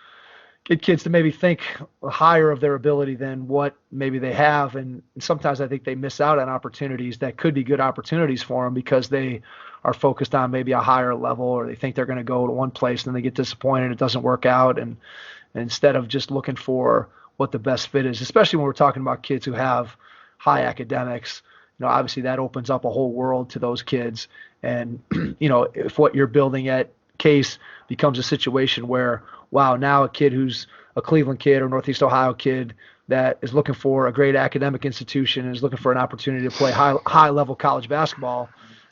Speaker 3: get kids to maybe think higher of their ability than what maybe they have. And sometimes I think they miss out on opportunities that could be good opportunities for them because they are focused on maybe a higher level, or they think they're going to go to one place and then they get disappointed, it doesn't work out. And instead of just looking for what the best fit is, especially when we're talking about kids who have high academics, obviously that opens up a whole world to those kids. And, if what you're building at Case becomes a situation where, wow, now a kid who's a Cleveland kid or Northeast Ohio kid that is looking for a great academic institution and is looking for an opportunity to play high level college basketball,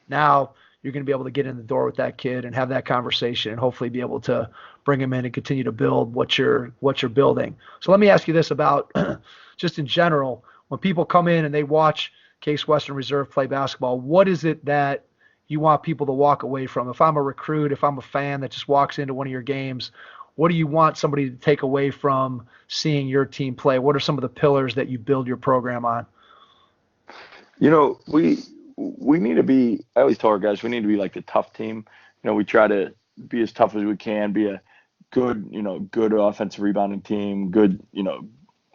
Speaker 3: now you're going to be able to get in the door with that kid and have that conversation and hopefully be able to bring him in and continue to build what you're building. So let me ask you this about just in general, when people come in and they watch Case Western Reserve play basketball, what is it that you want people to walk away from? If I'm a recruit, if I'm a fan that just walks into one of your games, what do you want somebody to take away from seeing your team play? What are some of the pillars that you build your program on?
Speaker 2: We need to be, I always tell our guys, we need to be like the tough team. We try to be as tough as we can, be a good, good offensive rebounding team, good,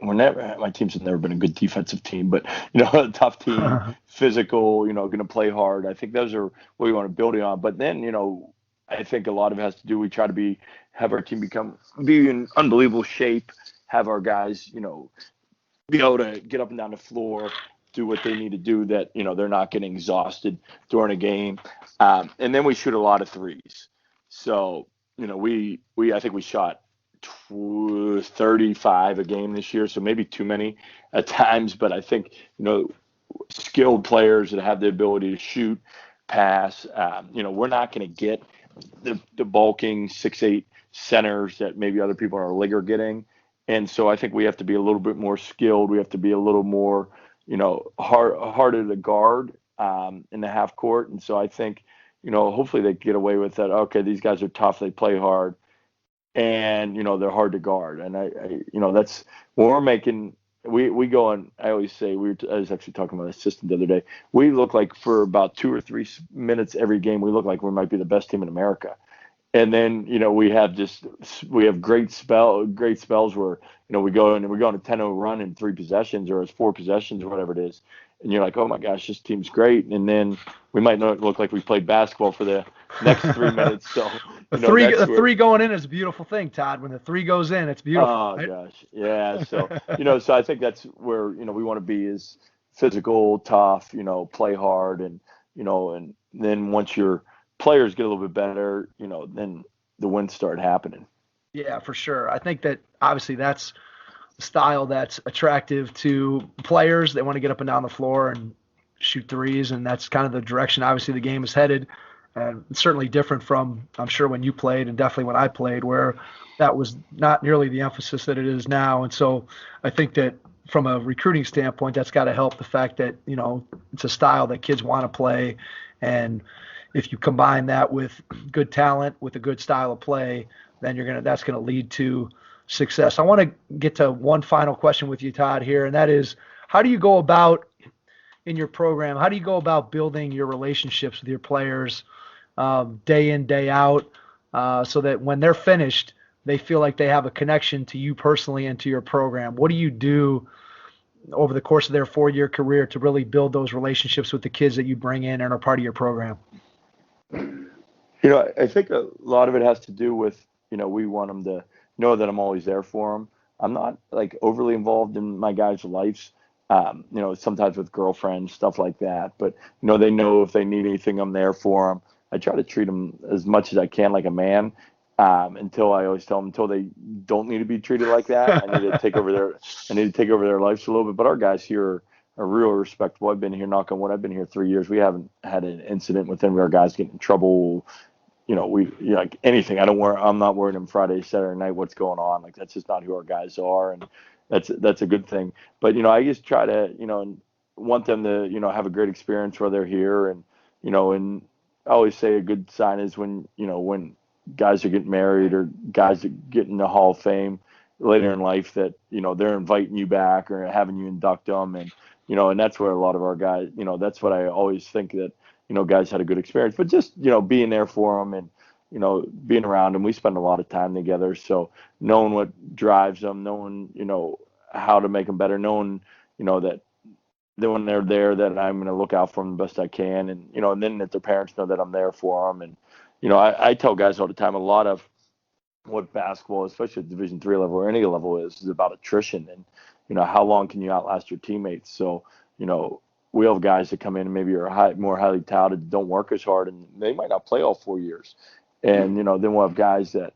Speaker 2: my teams have never been a good defensive team, but, a tough team, physical, going to play hard. I think those are what we want to build it on. But then, I think a lot of it has to do, we try to have our team be in unbelievable shape, have our guys, be able to get up and down the floor, do what they need to do, that they're not getting exhausted during a game, and then we shoot a lot of threes. So I think we shot 35 a game this year, so maybe too many at times. But I think skilled players that have the ability to shoot, pass. We're not going to get the bulking 6'8" centers that maybe other people in our league are getting, and so I think we have to be a little bit more skilled. We have to be a little more harder to guard in the half court. And so I think, hopefully they get away with that. Okay, these guys are tough. They play hard, and, they're hard to guard. And I that's when we're making, we go on, I always say, I was actually talking about an assistant the other day. We look like for about 2 or 3 minutes every game, we look like we might be the best team in America. And then, we have great spells where, we go on a 10-0 run in 3 possessions, or it's 4 possessions or whatever it is. and you're like, oh my gosh, this team's great. And then we might not look like we played basketball for the next 3 minutes. So,
Speaker 3: the three going in is a beautiful thing, Todd. When the three goes in, it's beautiful.
Speaker 2: Oh
Speaker 3: right?
Speaker 2: gosh. Yeah. So, so I think that's where, we want to be is physical, tough, play hard. And then once your players get a little bit better, then the wins start happening.
Speaker 3: Yeah, for sure. I think that obviously that's a style that's attractive to players. They want to get up and down the floor and shoot threes, and that's kind of the direction obviously the game is headed. And it's certainly different from, I'm sure, when you played and definitely when I played, where that was not nearly the emphasis that it is now. And so I think that from a recruiting standpoint, that's got to help the fact that, it's a style that kids want to play. And if you combine that with good talent, with a good style of play, then that's going to lead to success. I want to get to one final question with you, Todd, here, and that is, how do you go about in your program? How do you go about building your relationships with your players day in, day out, so that when they're finished, they feel like they have a connection to you personally and to your program? What do you do over the course of their 4-year career to really build those relationships with the kids that you bring in and are part of your program?
Speaker 2: I think a lot of it has to do with, we want them to know that I'm always there for them. I'm not like overly involved in my guys' lives, sometimes with girlfriends, stuff like that. But, they know if they need anything, I'm there for them. I try to treat them as much as I can like a man, until I always tell them until they don't need to be treated like that. I need to take over their lives a little bit. But our guys here are real respectful. I've been here, knock on wood, I've been here 3 years. We haven't had an incident with any of our guys getting in trouble. Like anything. I'm not worried on Friday, Saturday night what's going on. Like that's just not who our guys are, and that's a good thing. But I just try to want them to have a great experience while they're here, and and I always say a good sign is when when guys are getting married or guys that get in the Hall of Fame later in life that they're inviting you back or having you induct them, and and that's where a lot of our guys that's what I always think that guys had a good experience. But just being there for them and being around them, we spend a lot of time together, so knowing what drives them, knowing how to make them better, knowing that when they're there that I'm going to look out for them the best I can, and and then that their parents know that I'm there for them. And I tell guys all the time, a lot of what basketball, especially at Division III level or any level, is about attrition, and how long can you outlast your teammates. So we have guys that come in and maybe are more highly touted, don't work as hard, and they might not play all 4 years. And then we'll have guys that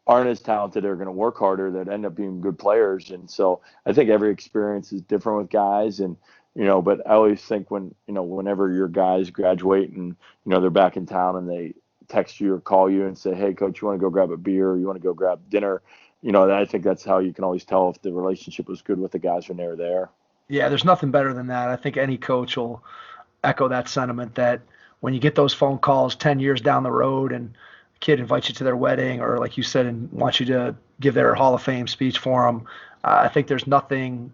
Speaker 2: aren't as talented, are going to work harder, that end up being good players. And so I think every experience is different with guys, and but I always think whenever your guys graduate and they're back in town and they text you or call you and say, hey coach, you want to go grab a beer, or you want to go grab dinner, I think that's how you can always tell if the relationship was good with the guys when they were there.
Speaker 3: Yeah, there's nothing better than that. I think any coach will echo that sentiment, that when you get those phone calls 10 years down the road and a kid invites you to their wedding, or like you said, and wants you to give their Hall of Fame speech for them, I think there's nothing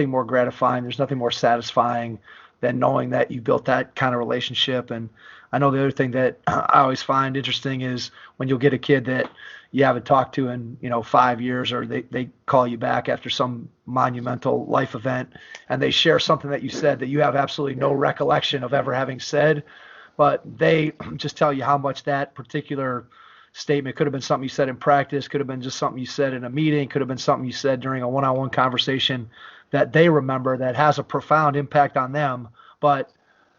Speaker 3: more gratifying, there's nothing more satisfying than knowing that you built that kind of relationship. And I know the other thing that I always find interesting is when you'll get a kid that you haven't talked to in 5 years, or they call you back after some monumental life event and they share something that you said that you have absolutely no recollection of ever having said, but they just tell you how much that particular statement could have been something you said in practice, could have been just something you said in a meeting, could have been something you said during a one-on-one conversation that they remember, that has a profound impact on them, but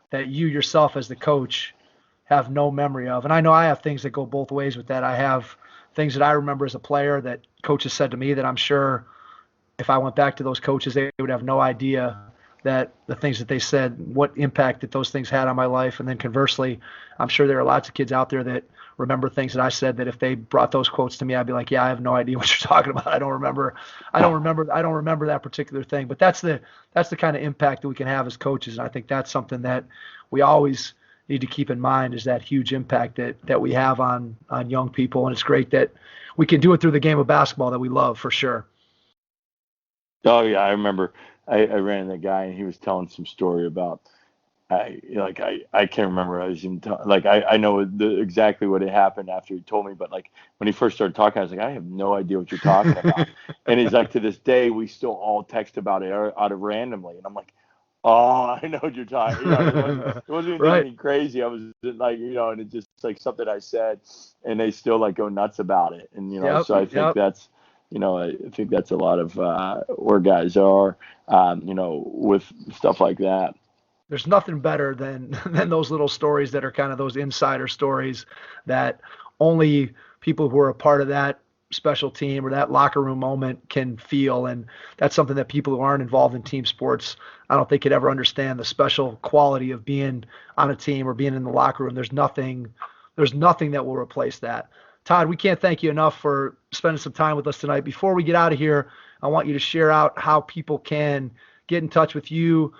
Speaker 3: that you yourself as the coach have no memory of. And I know I have things that go both ways with that. I have things that I remember as a player that coaches said to me that I'm sure if I went back to those coaches, they would have no idea that the things that they said, what impact that those things had on my life. And then conversely, I'm sure there are lots of kids out there that remember things that I said that if they brought those quotes to me, I'd be like, yeah, I have no idea what you're talking about. I don't remember that particular thing. But that's the kind of impact that we can have as coaches. And I think that's something that we always need to keep in mind, is that huge impact that we have on young people. And it's great that we can do it through the game of basketball that we love, for sure.
Speaker 2: Oh yeah, I remember I ran into a guy and he was telling some story about I can't remember. I was even I know exactly what had happened after he told me, but like when he first started talking, I was like, I have no idea what you're talking about. And he's like, to this day, we still all text about it out of randomly, and I'm like, Oh, I know what you're talking. It wasn't even
Speaker 3: Right.
Speaker 2: anything crazy. I was like, and it's just like something I said, and they still like go nuts about it. And
Speaker 3: Yep,
Speaker 2: so I think that's, I think that's a lot of where guys are, with stuff like that.
Speaker 3: There's nothing better than those little stories that are kind of those insider stories that only people who are a part of that special team or that locker room moment can feel. And that's something that people who aren't involved in team sports, I don't think could ever understand the special quality of being on a team or being in the locker room. There's nothing that will replace that. Todd, we can't thank you enough for spending some time with us tonight. Before we get out of here, I want you to share out how people can get in touch with you,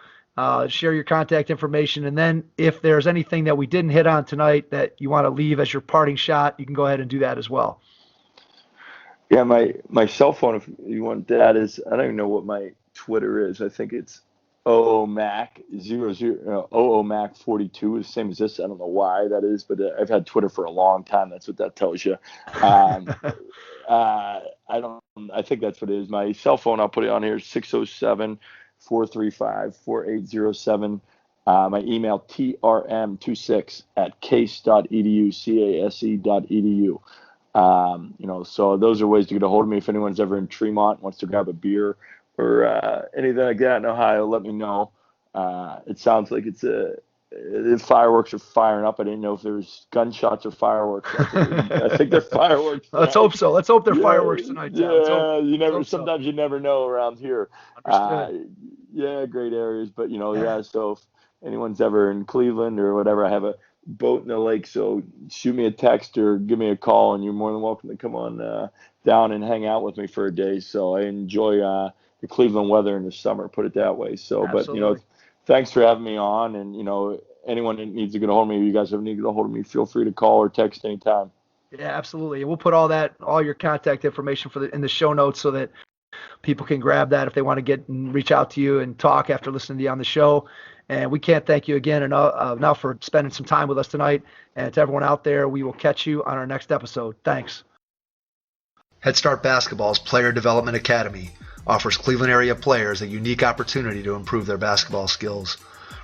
Speaker 3: share your contact information, and then if there's anything that we didn't hit on tonight that you want to leave as your parting shot, you can go ahead and do that as well.
Speaker 2: Yeah, my cell phone, if you want that, is, I don't even know what my Twitter is. I think it's OOMac00, OOMac42 is the same as this. I don't know why that is, but I've had Twitter for a long time. That's what that tells you. I think that's what it is. My cell phone, I'll put it on here, 607-435-4807. My email, trm26@case.edu, case.edu. So those are ways to get a hold of me. If anyone's ever in Tremont, wants to grab a beer or anything like that in Ohio, let me know. It sounds like the fireworks are firing up. I didn't know if there was gunshots or fireworks. I think they're fireworks.
Speaker 3: Let's hope so. Let's hope they're fireworks tonight.
Speaker 2: Yeah, sometimes you never know around here.
Speaker 3: Understood.
Speaker 2: Yeah, great areas, but so if anyone's ever in Cleveland or whatever, I have a boat in the lake, so shoot me a text or give me a call, and you're more than welcome to come on down and hang out with me for a day. So I enjoy the Cleveland weather in the summer, put it that way. So,
Speaker 3: Absolutely.
Speaker 2: but thanks for having me on, and anyone that needs to get a hold of me, you guys ever need to get a hold of me, feel free to call or text anytime.
Speaker 3: Yeah, absolutely. And we'll put all your contact information in the show notes so that people can grab that if they want to get and reach out to you and talk after listening to you on the show. And we can't thank you again enough for spending some time with us tonight. And to everyone out there, we will catch you on our next episode. Thanks. Head Start Basketball's Player Development Academy offers Cleveland area players a unique opportunity to improve their basketball skills.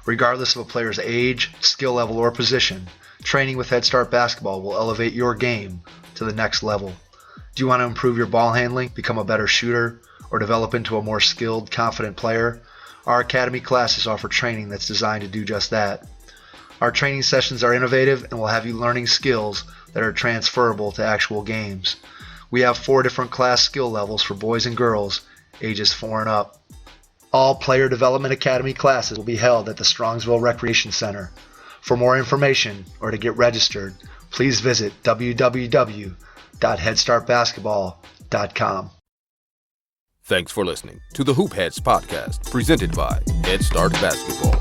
Speaker 3: Regardless of a player's age, skill level, or position, training with Head Start Basketball will elevate your game to the next level. Do you want to improve your ball handling, become a better shooter, or develop into a more skilled, confident player? Our Academy classes offer training that's designed to do just that. Our training sessions are innovative and will have you learning skills that are transferable to actual games. We have 4 different class skill levels for boys and girls, ages 4 and up. All Player Development Academy classes will be held at the Strongsville Recreation Center. For more information or to get registered, please visit www.headstartbasketball.com.
Speaker 1: Thanks for listening to the Hoop Heads podcast, presented by Head Start Basketball.